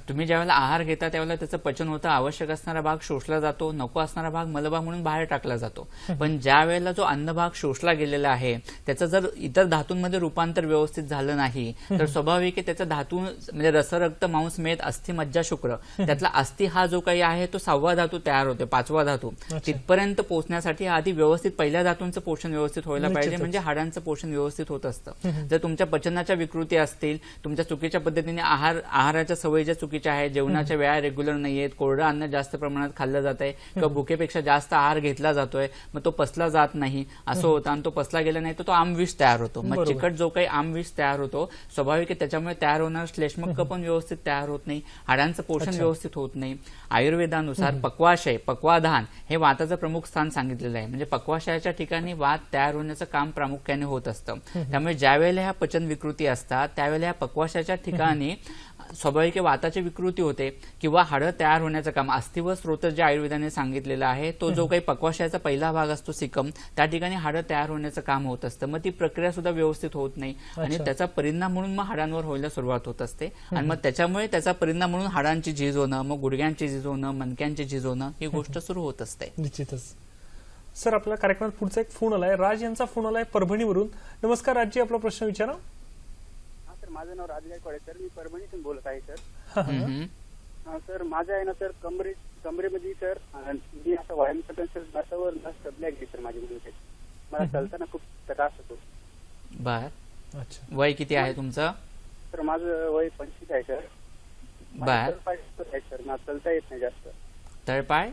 तुम्ही ज्यावेळेला आहार घेता त्यावेळेला त्याचं पचन होतं, आवश्यक असणारा भाग शोषला जातो, नको असणारा भाग मलभाग म्हणून बाहेर टाकला जातो. पण ज्या वेळेला जो अन्नभाग शोषला गेलेला आहे त्याचं जर इतर धातूंमध्ये रूपांतर व्यवस्थित झालं नाही तर स्वाभाविक आहे त्याचा धातू म्हणजे रस, रक्त, मांस, मेद, अस्थि, मज्जा, शुक्र त्यातला अस्थि हा जो काही आहे तो 6वा धातू तयार होतो, 5वा धातू. तिथपर्यंत पोहोचण्यासाठी आधी व्यवस्थित पहिल्या धातूंचं पोषण व्यवस्थित व्हायला पाहिजे, म्हणजे हाडांचं पोषण व्यवस्थित होत असतं. जर तुमच्या पचनाच्या विकृती असतील, तुमच्या चुकीच्या पद्धतीने आहाराच्या सवयी ज्या चुकीच्या आहेत, जेवणाच्या वेळा रेग्युलर नाहीयेत, कोरडं अन्न जास्त प्रमाणात खाल्लं जात आहे किंवा भुकेपेक्षा जास्त आहार घेतला जातोय, मग तो पचला जात नाही असं होतं आणि तो पचला गेला नाही तर तो आमविष तयार होतो. मग चिकट जो काही आमविष तयार होतो स्वाभाविक आहे त्याच्यामुळे तयार होणार श्लेष्मक पण व्यवस्थित तयार होत नाही, हाडांचं पोषण व्यवस्थित होत नाही. आयुर्वेदानुसार पक्वाशय, पक्वाधान हे वाताचं प्रमुख स्थान सांगितलेलं आहे. म्हणजे पक्वाशयाच्या ठिकाणी वात तयार होण्याचं काम प्रामुख्याने होत असतं. त्यामुळे ज्या वेळेला ह्या पचन विकृती असतात त्यावेळेला ह्या पक्वाशयाच्या ठिकाणी स्वाभाविक वाताची विकृती होते किंवा हाडं तयार होण्याचं काम अस्थि व स्त्रोत जे आयुर्वेदाने सांगितलेलं आहे तो जो काही पक्वाशयाचा पहिला भाग असतो सिकम, त्या ठिकाणी हाडं तयार होण्याचं काम होत असतं. मग ती प्रक्रिया सुद्धा व्यवस्थित होत नाही आणि त्याचा परिणाम म्हणून मग हाडांवर व्हायला सुरुवात होत असते आणि मग त्याच्यामुळे त्याचा परिणाम म्हणून हाडांची झीज होणं, मग गुडघ्यांची झीज होणं, मणक्यांची झीज होणं ही गोष्ट सुरू होत असते. निश्चितच. सर आपल्या कार्यक्रमात पुढचा एक फोन आलाय, राज यांचा फोन आलाय परभणीवरून. नमस्कार राजजी, आपला प्रश्न विचारा. माझं नाव राज गायकवाड आहे सर, मी परभणीतून बोलत आहे सर. सर माझं आहे ना सर कमरेमध्ये सर मी असं व्यायाम करतो सर, बसावर नस दबल्या गेली सर माझी मुलीचे, मला चालताना खूप त्रास होतो. बर, वय किती आहे तुमचं? सर माझं वय 25 आहे सर. बर, सर मला चालता येत नाही जास्त. तळपाय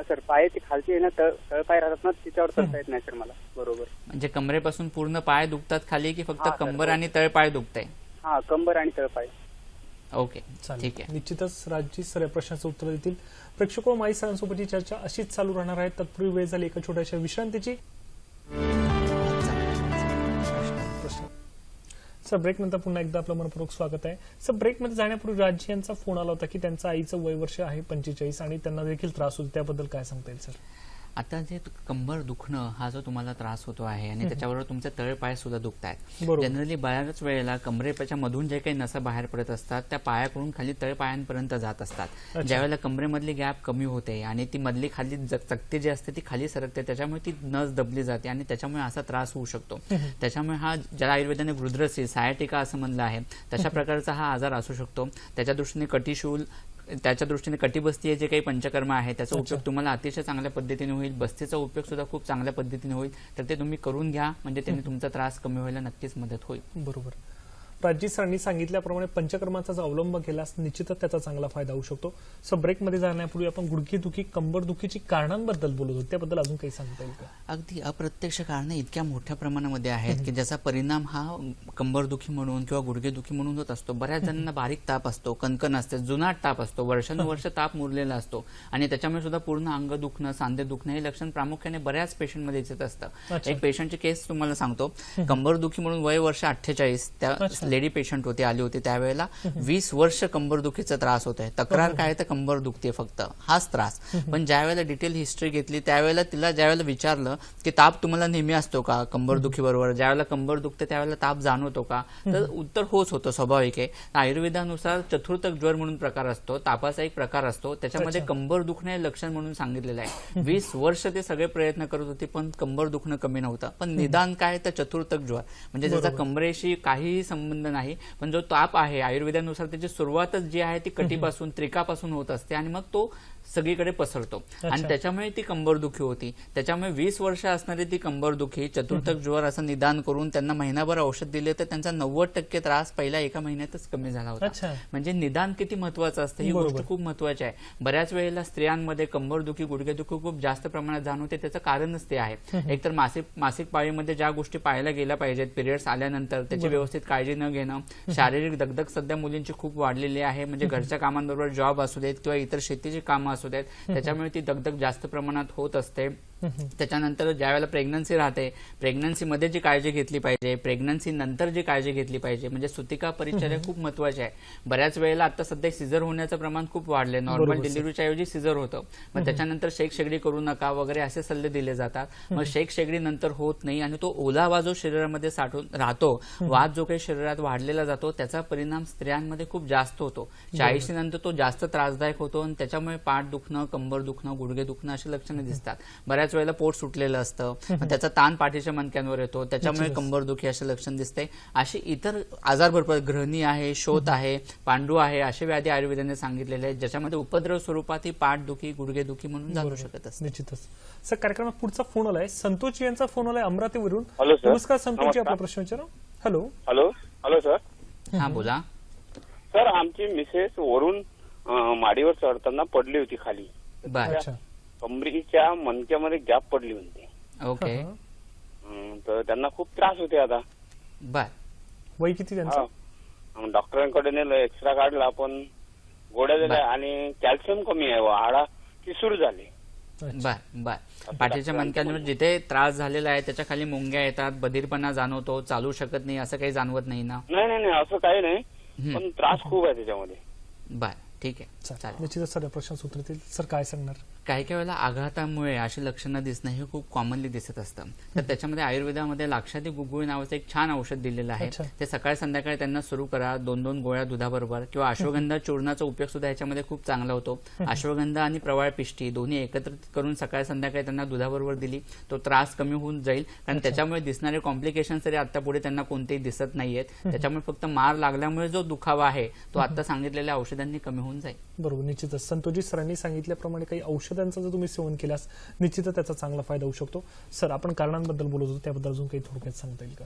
सर पायाची खालची आहे ना तळपाय राहतात ना तिच्यावर चालता येत नाही सर मला बरोबर. म्हणजे कमरेपासून पूर्ण पाय दुखतात खाली की फक्त कंबर आणि तळपाय दुखतंय? हा, कंबर आणि तळपाय. ओके, ठीक आहे. निश्चितच राजजी सर या प्रश्नाचं उत्तर देतील. प्रेक्षको, माई सरांसोबतची चर्चा अशीच चालू राहणार आहे. तत्पूर्वी वेळ झाली एका छोट्याशा विश्रांतीची. सर ब्रेक नंतर पुन्हा एकदा आपलं मनपूर्वक स्वागत आहे. सर ब्रेकमध्ये जाण्यापूर्वी राजजी यांचा फोन आला होता की त्यांच्या आईचं वय वर्ष आहे 45 आणि त्यांना देखील त्रास होतो, त्याबद्दल काय सांगता येईल सर? आता जे कंबर दुखणं हा जो तुम्हाला त्रास होतो आहे आणि त्याच्याबरोबर तुमचे तळपाय सुद्धा दुखत आहेत. जनरली बऱ्याच वेळेला कमरेच्या मधून जे काही नसा बाहेर पडत असतात त्या पायाकडून खाली तळपायांपर्यंत जात असतात. ज्यावेळेला कमरेमधली गॅप कमी होते आणि ती मधली खाली चकती जी असते ती खाली सरकते, त्याच्यामुळे ती नस दबली जाते आणि त्याच्यामुळे असा त्रास होऊ शकतो. त्याच्यामुळे हा ज्याला आयुर्वेदाने वृद्रसी, सायाटिका असं म्हणलं आहे तशा प्रकारचा हा आजार असू शकतो. त्याच्या दृष्टीने कटिशूल, त्याच्या दृष्टीने कटिबस्ती जे काही पंचकर्म आहे त्याचा उपयोग तुम्हाला अतिशय चांगल्या पद्धतीने होईल. बस्तीचा उपयोग सुद्धा खूप चांगल्या पद्धतीने होईल, तर ते तुम्ही करून घ्या, म्हणजे त्यांनी तुमचा त्रास कमी व्हायला नक्कीच मदत होईल. बरोबर. राजजी सरांनी सांगितल्याप्रमाणे पंचकर्माचा जो अवलंब केलास निश्चितच त्याचा चांगला फायदा होऊ शकतो. सो ब्रेकमध्ये जाण्यापूर्वी आपण गुडघेदुखी, कंबरदुखीची कारणांबद्दल बोलत होतो, त्याबद्दल अजून काही सांगता येईल का? अगदी अप्रत्यक्ष कारणं इतक्या मोठ्या प्रमाणामध्ये आहेत की ज्याचा परिणाम हा कंबरदुखी म्हणून किंवा गुडघेदुखी म्हणून होत असतो. बऱ्याच जणांना बारीक ताप असतो, कणकण असते, जुनाट ताप असतो, वर्षानुवर्ष ताप मुरलेला असतो आणि त्याच्यामुळे सुद्धा पूर्ण अंग दुखणं, सांधे दुखणं हे लक्षण प्रामुख्याने बऱ्याच पेशंटमध्ये दिसत असतं. एक पेशंटची केस तुम्हाला सांगतो. कंबरदुखी म्हणून वय वर्ष 48, त्या लेडी पेशंट होती, आली होती त्यावेळेला 20 वर्ष कंबरदुखीचा त्रास होत आहे. तक्रार काय तर कंबर दुखते फक्त, हाच त्रास. पण ज्यावेळेला डिटेल हिस्ट्री घेतली त्यावेळेला तिला ज्यावेळेला विचारलं की ताप तुम्हाला नेहमी असतो का कंबरदुखी बरोबर, ज्यावेळेला कंबर दुखते त्यावेळेला ताप जाणवतो का, तर उत्तर होच होतं, स्वाभाविक आहे. आयुर्वेदानुसार चतुर्थक ज्वर म्हणून प्रकार असतो, तापाचा एक प्रकार असतो, त्याच्यामध्ये कंबर दुखणे लक्षण म्हणून सांगितलेलं आहे. 20 वर्ष ते सगळे प्रयत्न करत होते पण कंबर दुखणं कमी नव्हतं. पण निदान काय तर चतुर्थक ज्वर, म्हणजे ज्याचा कंबरेशी काहीही संबंध नाही, पण जो ताप आहे आयुर्वेदानुसार त्याची सुरुवातच जी आहे ती कटीपासून, त्रिकापासून होत असते आणि मग तो सगळीकडे पसरतो आणि त्याच्यामुळे ती कंबरदुखी होती. त्याच्यामुळे 20 वर्ष असणारी ती कंबरदुखी चतुर्थक ज्वर असं निदान करून त्यांना महिनाभर औषध दिले तर त्यांचा 90% त्रास पहिल्या एका महिन्यातच कमी झाला होता. म्हणजे निदान किती महत्वाचं असतं ही गोष्ट खूप महत्वाची आहे. बऱ्याच वेळेला स्त्रियांमध्ये कंबरदुखी, गुडघेदुखी खूप जास्त प्रमाणात जाणवते, त्याचं कारणच ते आहे. एकतर मासिक पाळीमध्ये ज्या गोष्टी पाहायला गेल्या पाहिजेत, पिरियड्स आल्यानंतर त्याची व्यवस्थित काळजी न घेणं, शारीरिक दगदग सध्या मुलींची खूप वाढलेली आहे, म्हणजे घरच्या कामांबरोबर जॉब असू देत किंवा इतर शेतीची कामं असू देत, त्याच्यामुळे ती दगदग जास्त प्रमाणात होत असते. त्याच्यानंतर ज्यावेळेला प्रेग्नन्सी राहते, प्रेग्नन्सीमध्ये जी काळजी घेतली पाहिजे, प्रेग्नन्सी नंतर जी काळजी घेतली पाहिजे, म्हणजे सुतिका परिचर्या खूप महत्वाची आहे. बऱ्याच वेळेला आता सध्या सिझर होण्याचं प्रमाण खूप वाढले, नॉर्मल डिलिव्हरीच्या ऐवजी सिझर होतं. मग त्याच्यानंतर शेकशेगडी करू नका वगैरे असे सल्ले दिले जातात. मग शेकशेगडी नंतर होत नाही आणि तो ओलावा जो शरीरामध्ये साठून राहतो, वाद जो काही शरीरात वाढलेला जातो, त्याचा परिणाम स्त्रियांमध्ये खूप जास्त होतो. 40 नंतर तो जास्त त्रासदायक होतो आणि त्याच्यामुळे पाठ दुखणं, कंबर दुखणं, गुडघे दुखणं अशी लक्षणं दिसतात. बऱ्याच वेळेला पोट सुटलेलं असतं, त्याचा ताण पाठीच्या मणक्यांवर येतो, त्याच्यामुळे कंबरदुखी असे लक्षण दिसते. अशी इतर आजार भरपूर, ग्रहणी आहे, शोथ आहे, पांडू आहे, असे व्याधी आयुर्वेदाने सांगितलेले आहेत ज्याच्यामध्ये उपद्रव स्वरूपात ही पाठदुखी, गुडघेदुखी म्हणून जाणू शकत असते. निश्चितच. सर, कार्यक्रमात पुढचा फोन आलाय, संतोष यांचा फोन आलाय अमरावतीवरून. Hello sir. नमस्कार संतोषजी, आपला प्रश्न विचारा. Hello hello hello sir. हा बोला सर, आमची मिसेस वरून माडीवर चढताना पडली होती खाली. बर. कमरीच्या मणक्यामध्ये गॅप पडली होती. ओके. तर त्यांना खूप त्रास होते आता. बर. वय किती त्यांचं? डॉक्टरांकडे नेलं, एक्सरा काढला, पण गोळ्या दिल्या आणि कॅल्शियम कमी आहे, हाडा किसूर झाले. बर बर. पाठीच्या मणक्यांवर जिथे त्रास झालेला आहे त्याच्या खाली मुंग्या येतात, बधीरपणा जाणवतो, चालू शकत नाही, असं काही जाणवत नाही ना? नाही, असं काही नाही, पण त्रास खूप आहे त्याच्यामध्ये. बर, ठीक आहे, चालेल. निश्चितच सर, प्रश्न सुटतील. सर, काय सांगणार? काही काही वेळेला आघातामुळे अशी लक्षणं दिसणं हे खूप कॉमनली दिसत असतं. तर त्याच्यामध्ये आयुर्वेदामध्ये लाक्षादी गुगुळी नावाचं एक छान औषध दिलेलं आहे. ते सकाळ संध्याकाळी त्यांना सुरू करा, 2-2 गोळ्या दुधाबरोबर, किंवा अश्वगंधा चूर्णाचा उपयोग सुद्धा याच्यामध्ये खूप चांगला होतो. अश्वगंधा आणि प्रवाळ पिष्टी दोन्ही एकत्रित करून सकाळ संध्याकाळी त्यांना दुधाबरोबर दिली, तो त्रास कमी होऊन जाईल. कारण त्याच्यामुळे दिसणारे कॉम्प्लिकेशन तरी आता पुढे त्यांना कोणतेही दिसत नाहीयेत. त्याच्यामुळे फक्त मार लागल्यामुळे जो दुखावा आहे तो आता सांगितलेल्या औषधांनी कमी होऊन जाईल. बरोबर. निश्चितच संतोषजी सरांनी सांगितल्याप्रमाणे काही औषधांचं जर तुम्ही सेवन केल्यास निश्चितच त्याचा चांगला फायदा होऊ शकतो. सर, आपण कारणांबद्दल बोलत होतो, त्याबद्दल अजून काही थोडक्यात सांगता येईल का?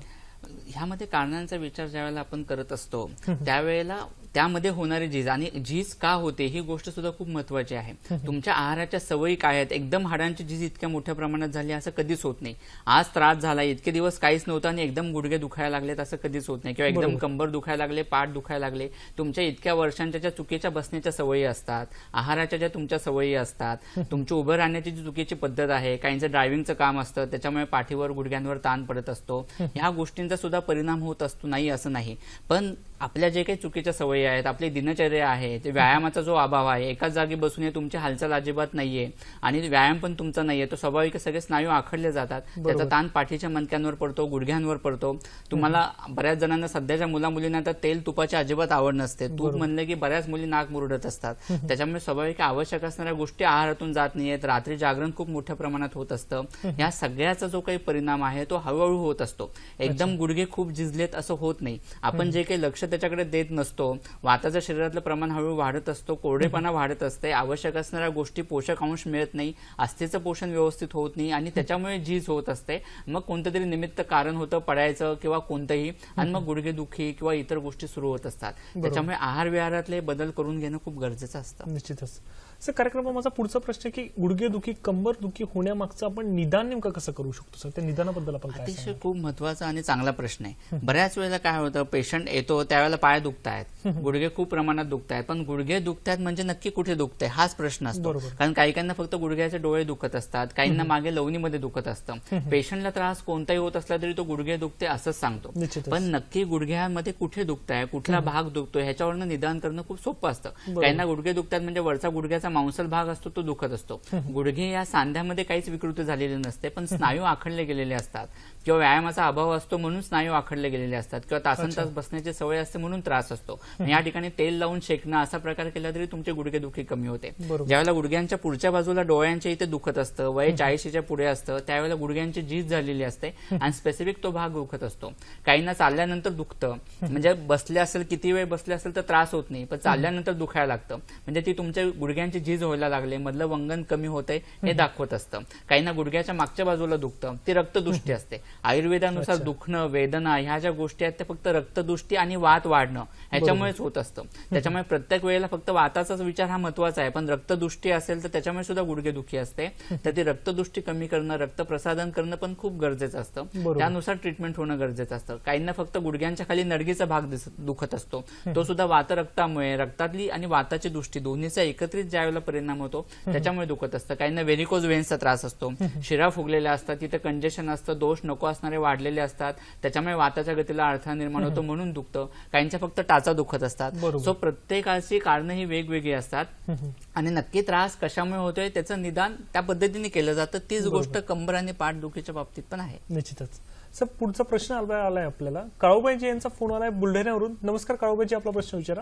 ह्यामध्ये कारणांचा विचार ज्यावेळेला आपण करत असतो त्यावेळेला त्यामध्ये होणारी झीज, आणि झीज का होते ही गोष्ट सुद्धा खूप महत्वाची आहे. तुमच्या आहाराच्या सवयी काय आहेत? एकदम हाडांची झीज इतक्या मोठ्या प्रमाणात झाली असं कधीच होत नाही. आज त्रास झाला, इतके दिवस काहीच नव्हतं आणि एकदम गुडघे दुखायला लागलेत असं कधीच होत नाही, किंवा एकदम कंबर दुखायला लागले, पाठ दुखायला लागले. तुमच्या इतक्या वर्षांच्या ज्या चुकीच्या बसण्याच्या सवयी असतात, आहाराच्या ज्या तुमच्या सवयी असतात, तुमची उभं राहण्याची जी चुकीची पद्धत आहे, काहींचं ड्रायव्हिंगचं काम असतं त्याच्यामुळे पाठीवर, गुडघ्यांवर ताण पडत असतो, ह्या गोष्टींचा सुद्धा परिणाम होत असतो, नाही असं नाही. पण आपल्या जे काही चुकीच्या सवयी आहेत, आपली दिनचर्या आहे, ते व्यायामाचा जो अभाव आहे, एकाच जागी बसून तुमची हालचाल अजिबात नाहीये आणि व्यायाम पण तुमचा नाहीये, तो स्वाभाविक सगळे स्नायू आखडले जातात, त्याचा ताण पाठीच्या मणक्यांवर पडतो, गुडघ्यांवर पडतो. तुम्हाला बऱ्याच जणांना, सध्याच्या मुलामुलींना तर तेल तुपाची अजिबात आवड नसते, तूप म्हणलं की बऱ्याच मुली नाक मुरडत असतात. त्याच्यामुळे स्वाभाविक आवश्यक असणाऱ्या गोष्टी आहारातून जात नाहीयेत, रात्री जागरण खूप मोठ्या प्रमाणात होत असतं. या सगळ्याचा जो काही परिणाम आहे तो हळूहळू होत असतो. एकदम गुडघे खूप झिजलेत असं होत नाही. आपण जे काही लक्ष त्याच्याकडे देत नसतो, वाताचं शरीरातलं प्रमाण हळूहळू वाढत असतो, कोरडेपणा वाढत असते, आवश्यक असणाऱ्या गोष्टी, पोषक अंश मिळत नाही, अस्थिचं पोषण व्यवस्थित होत नाही आणि त्याच्यामुळे झीज होत असते. मग कोणतं तरी निमित्त कारण होतं पडायचं किंवा कोणतंही, आणि मग गुडघेदुखी किंवा इतर गोष्टी सुरू होत असतात. त्याच्यामुळे आहार विहारातले बदल करून घेणं खूप गरजेचं असतं. निश्चितच. सर कार्यक्रमात माझा पुढचा प्रश्न आहे की गुडघेदुखी कंबरदुखी होण्यामागचं आपण निदान नेमकं कसं करू शकतो सर? त्या निदानाबद्दल आपण काय अतिशय सांगाल? खूप महत्वाचा आणि चांगला प्रश्न आहे. बऱ्याच वेळेला काय होतं, पेशंट येतो त्यावेळेला पाय दुखतायत, गुडघे खूप प्रमाणात दुखतायत, पण गुडघे दुखतायत म्हणजे नक्की कुठे दुखतंय हाच प्रश्न असतो. बरोबर. कारण काहींना फक्त गुडघ्याचे डोळे दुखत असतात, काहींना मागे लवणीमध्ये दुखत असतं. पेशंटला त्रास कोणताही होत असला तरी तो गुडघे दुखते असंच सांगतो. निश्चितच. पण नक्की गुडघ्यामध्ये कुठे दुखताय, कुठला भाग दुखतोय ह्याच्यावरनं निदान करणं खूप सोपं असतं. काहींना गुडघे दुखतात म्हणजे वरचा गुडघ्याचा मांसल भाग असतो तो दुखत असतो. गुडघे या सांध्यामध्ये काहीच विकृती झालेली नसते, पण स्नायू आखडले गेलेले असतात किंवा व्यायामाचा अभाव असतो म्हणून स्नायू आखडले गेलेले असतात किंवा तासनतास बसण्याची सवय असते म्हणून त्रास असतो. या ठिकाणी तेल लावून शेकणं असा प्रकार केला तरी तुमचे गुडघेदुखी कमी होते. ज्यावेळेला गुडघ्यांच्या पुढच्या बाजूला डोळ्यांच्या इथे दुखत असतं, वय 40च्या पुढे असतं, त्यावेळेला गुडघ्यांची झीज झालेली असते आणि स्पेसिफिक तो भाग दुखत असतो. काहींना चालल्यानंतर दुखतं, म्हणजे बसले असेल किती वेळ बसले असेल तर त्रास होत नाही, पण चालल्यानंतर दुखायला लागतं, म्हणजे ती तुमच्या गुडघ्यांची झीज व्हायला लागले, मधलं वंगण कमी होतंय हे दाखवत असतं. काहींना गुडघ्याच्या मागच्या बाजूला दुखतं, ती रक्तदृष्टी असते. आयुर्वेदानुसार दुखणं, वेदना ह्या ज्या गोष्टी आहेत त्या फक्त रक्तदृष्टी आणि वात वाढणं ह्याच्यामुळेच होत असतं. त्याच्यामुळे प्रत्येक वेळेला फक्त वाताचाच विचार हा महत्वाचा आहे, पण रक्तदृष्टी असेल तर त्याच्यामुळे सुद्धा गुडघेदुखी असते. तर ती रक्तदृष्टी कमी करणं, रक्तप्रसादन करणं पण खूप गरजेचं असतं. त्यानुसार ट्रीटमेंट होणं गरजेचं असतं. काहींना फक्त गुडघ्यांच्या खाली नडगीचा भाग दुखत असतो, तो सुद्धा वातरक्तामुळे, रक्तातली आणि वाताची दृष्टी दोन्हीचा एकत्रित ज्यावेळेला परिणाम होतो त्याच्यामुळे दुखत असतं. काहींना व्हेरिकोज वेन्सचा त्रास असतो, शिरा फुगलेल्या असतात, तिथे कंजेशन असतं, दोष नको असणारे वाढलेले असतात, त्याच्यामुळे वाताच्या गतीला अडथळा निर्माण होतो म्हणून दुखतं. काहींच्या फक्त टाचा दुखत असतात. सो प्रत्येकाची कारणं ही वेगवेगळी असतात आणि नक्की त्रास कशामुळे होतोय त्याचं निदान त्या पद्धतीने केलं जातं. तीच गोष्ट कंबर आणि पाठदुखीच्या बाबतीत पण आहे. निश्चितच. सर पुढचा प्रश्न आलाय आपल्याला, काळूबाईजी यांचा फोन आलाय बुलढाण्यावरून. नमस्कार काळूबाईजी, आपला प्रश्न विचारा.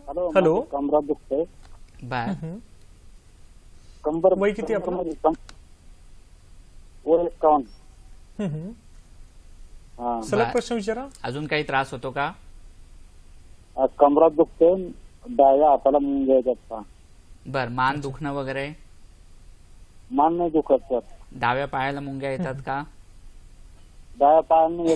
हॅलो. कमरात दुखतंय. बाय. कंबर वय किती आपलं? वय 51. सलग प्रश्न विचारा. अजून काही त्रास होतो का? कमरात दुखतंय, डाव्या हाताला मुंग्या येतात. बर. मान दुखणं वगैरे? मान नाही दुखत सर. डाव्या पायाला मुंग्या येतात का? डाव्या पायाने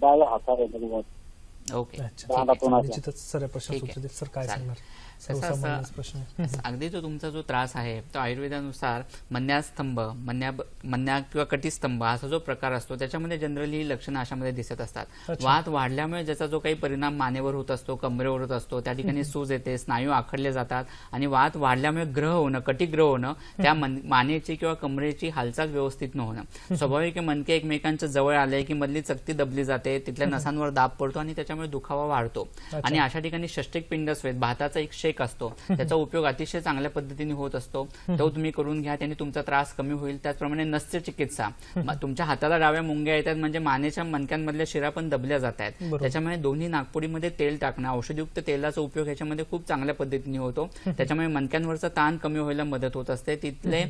डाव्या हाताला येतात. ओके. निश्चितच सर या प्रश्न ठीक आहे. सर काय सांगणार? कसं प्रश्न अगदी तो तुमचा जो त्रास आहे तो आयुर्वेदानुसार मन्यास्तंभ, मन्या किंवा कटिस्तंभ असा जो प्रकार असतो त्याच्यामध्ये जनरली लक्षणं अशामध्ये दिसत असतात. वात वाढल्यामुळे ज्याचा जो काही परिणाम मानेवर होत असतो, कमरेवर होत असतो, त्या ठिकाणी सूज येते, स्नायू आखडले जातात आणि वात वाढल्यामुळे ग्रह होणं, कटिग्रह होणं, त्या मानेची किंवा कमरेची हालचाल व्यवस्थित न होणं. स्वाभाविक मणके एकमेकांच्या जवळ आले की मधली चकती दबली जाते, तिथल्या नसांवर दाब पडतो आणि त्याच्यामुळे दुखावा वाढतो. आणि अशा ठिकाणी षष्टिक पिंडस्वेद, भाताचा एक शेक असतो, त्याचा उपयोग अतिशय चांगल्या पद्धतीने होत असतो. तो तुम्ही करून घ्या, त्याने तुमचा त्रास कमी होईल. त्याचप्रमाणे नस्य चिकित्सा, तुमच्या हाताला डाव्या मुंग्या येतात म्हणजे मानेच्या मणक्यांमधल्या शिरा पण दबल्या जात आहेत, त्याच्यामुळे दोन्ही नागपुडीमध्ये तेल टाकणं, औषधयुक्त तेलाचा उपयोग ह्याच्यामध्ये खूप चांगल्या पद्धतीने होतो. त्याच्यामुळे मणक्यांवरचा ताण कमी व्हायला मदत होत असते, तिथले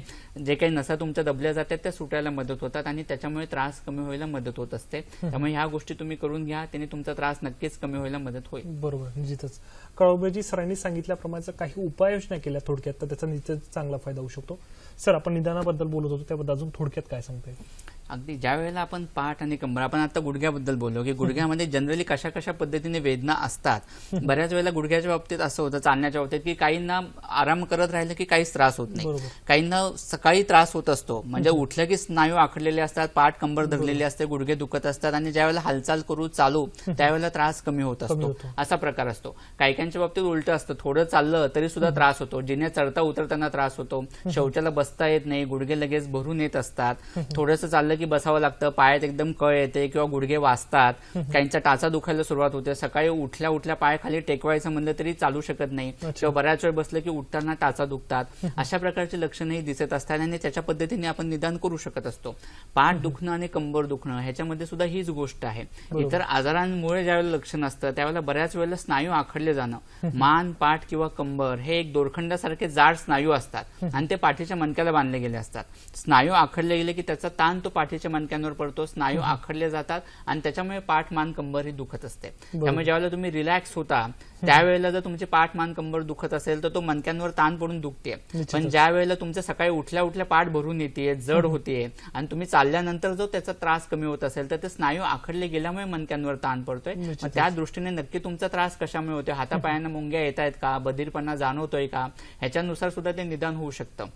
जे काही नसा तुमच्या दबल्या जातात त्या सुटायला मदत होतात आणि त्याच्यामुळे त्रास कमी व्हायला मदत होत असते. त्यामुळे ह्या गोष्टी तुम्ही करून घ्या, त्याने तुमचा त्रास नक्कीच कमी व्हायला मदत होईल. बरोबर. निश्चितच काळूबाईजी सरांनी सांगितल्याप्रमाणे काही उपाययोजना केल्या थोडक्यात तर त्याचा निश्चित चांगला फायदा होऊ शकतो. सर आपण निदानाबद्दल बोलत होतो, त्याबद्दल अजून थोडक्यात काय सांगता येईल? अगदी ज्या वेळेला आपण पाठ आणि कंबर, आपण आता गुडघ्याबद्दल बोललो की गुडघ्यामध्ये जनरली कशा कशा पद्धतीने वेदना असतात. बऱ्याच वेळेला गुडघ्याच्या बाबतीत असं होतं, चालण्याच्या बाबतीत, की काहींना आराम करत राहिलं की काहीच त्रास होत नाही, काहींना सकाळी त्रास होत असतो, म्हणजे उठलं की स्नायू आखडलेले असतात, पाठ कंबर धरलेली असते, गुडघे दुखत असतात आणि ज्या वेळेला हालचाल करू चालू त्यावेळेला त्रास कमी होत असतो, असा प्रकार असतो. काहीकांच्या बाबतीत उलट असतं, थोडं चाललं तरी सुद्धा त्रास होतो, जिने चढता उतरताना त्रास होतो, शौचाला बसता येत नाही, गुडघे लगेच भरून येत असतात, थोडंसं चाललं की बसावं लागतं, पायात एकदम कळ येते किंवा गुडघे वाजतात, काहींचा टाचा दुखायला सुरुवात होते, सकाळी उठल्या उठल्या पाय खाली टेकवायचं म्हणलं तरी चालू शकत नाही किंवा बऱ्याच वेळ बसलं की उठताना टाचा दुखतात. अशा प्रकारची लक्षणंही दिसत असतात आणि त्याच्या पद्धतीने आपण निदान करू शकत असतो. पाठ दुखणं आणि कंबर दुखणं ह्याच्यामध्ये सुद्धा हीच गोष्ट आहे. इतर आजारांमुळे ज्यावेळेला लक्षण असतं त्यावेळेला बऱ्याच वेळेला स्नायू आखडले जाणं, मान, पाठ किंवा कंबर हे एक दोरखंडासारखे जाड स्नायू असतात आणि ते पाठीच्या मणक्याला बांधले गेले असतात. स्नायू आखडले गेले की त्याचा ताण तो पाठीच्या मणक्यांवर पडतो, स्नायू आखडले जातात आणि त्याच्यामुळे पाठ मान कंबर ही दुखत असते. त्यामुळे ज्यावेळेला तुम्ही रिलॅक्स होता त्यावेळेला जर तुमची पाठ मान कंबर दुखत असेल तर तो मणक्यांवर ताण पडून दुखते. पण ज्या वेळेला तुमच्या सकाळी उठल्या उठल्या पाठ भरून येते, जड होते आणि तुम्ही चालल्यानंतर जो त्याचा त्रास कमी होत असेल तर ते स्नायू आखडले गेल्यामुळे मणक्यांवर ताण पडतोय. मग त्या दृष्टीने नक्की तुमचा त्रास कशामुळे होतोय, हातापायांना मुंग्या येत आहेत का, बधीरपणा जाणवतोय का, ह्याच्यानुसार सुद्धा ते निदान होऊ शकतं.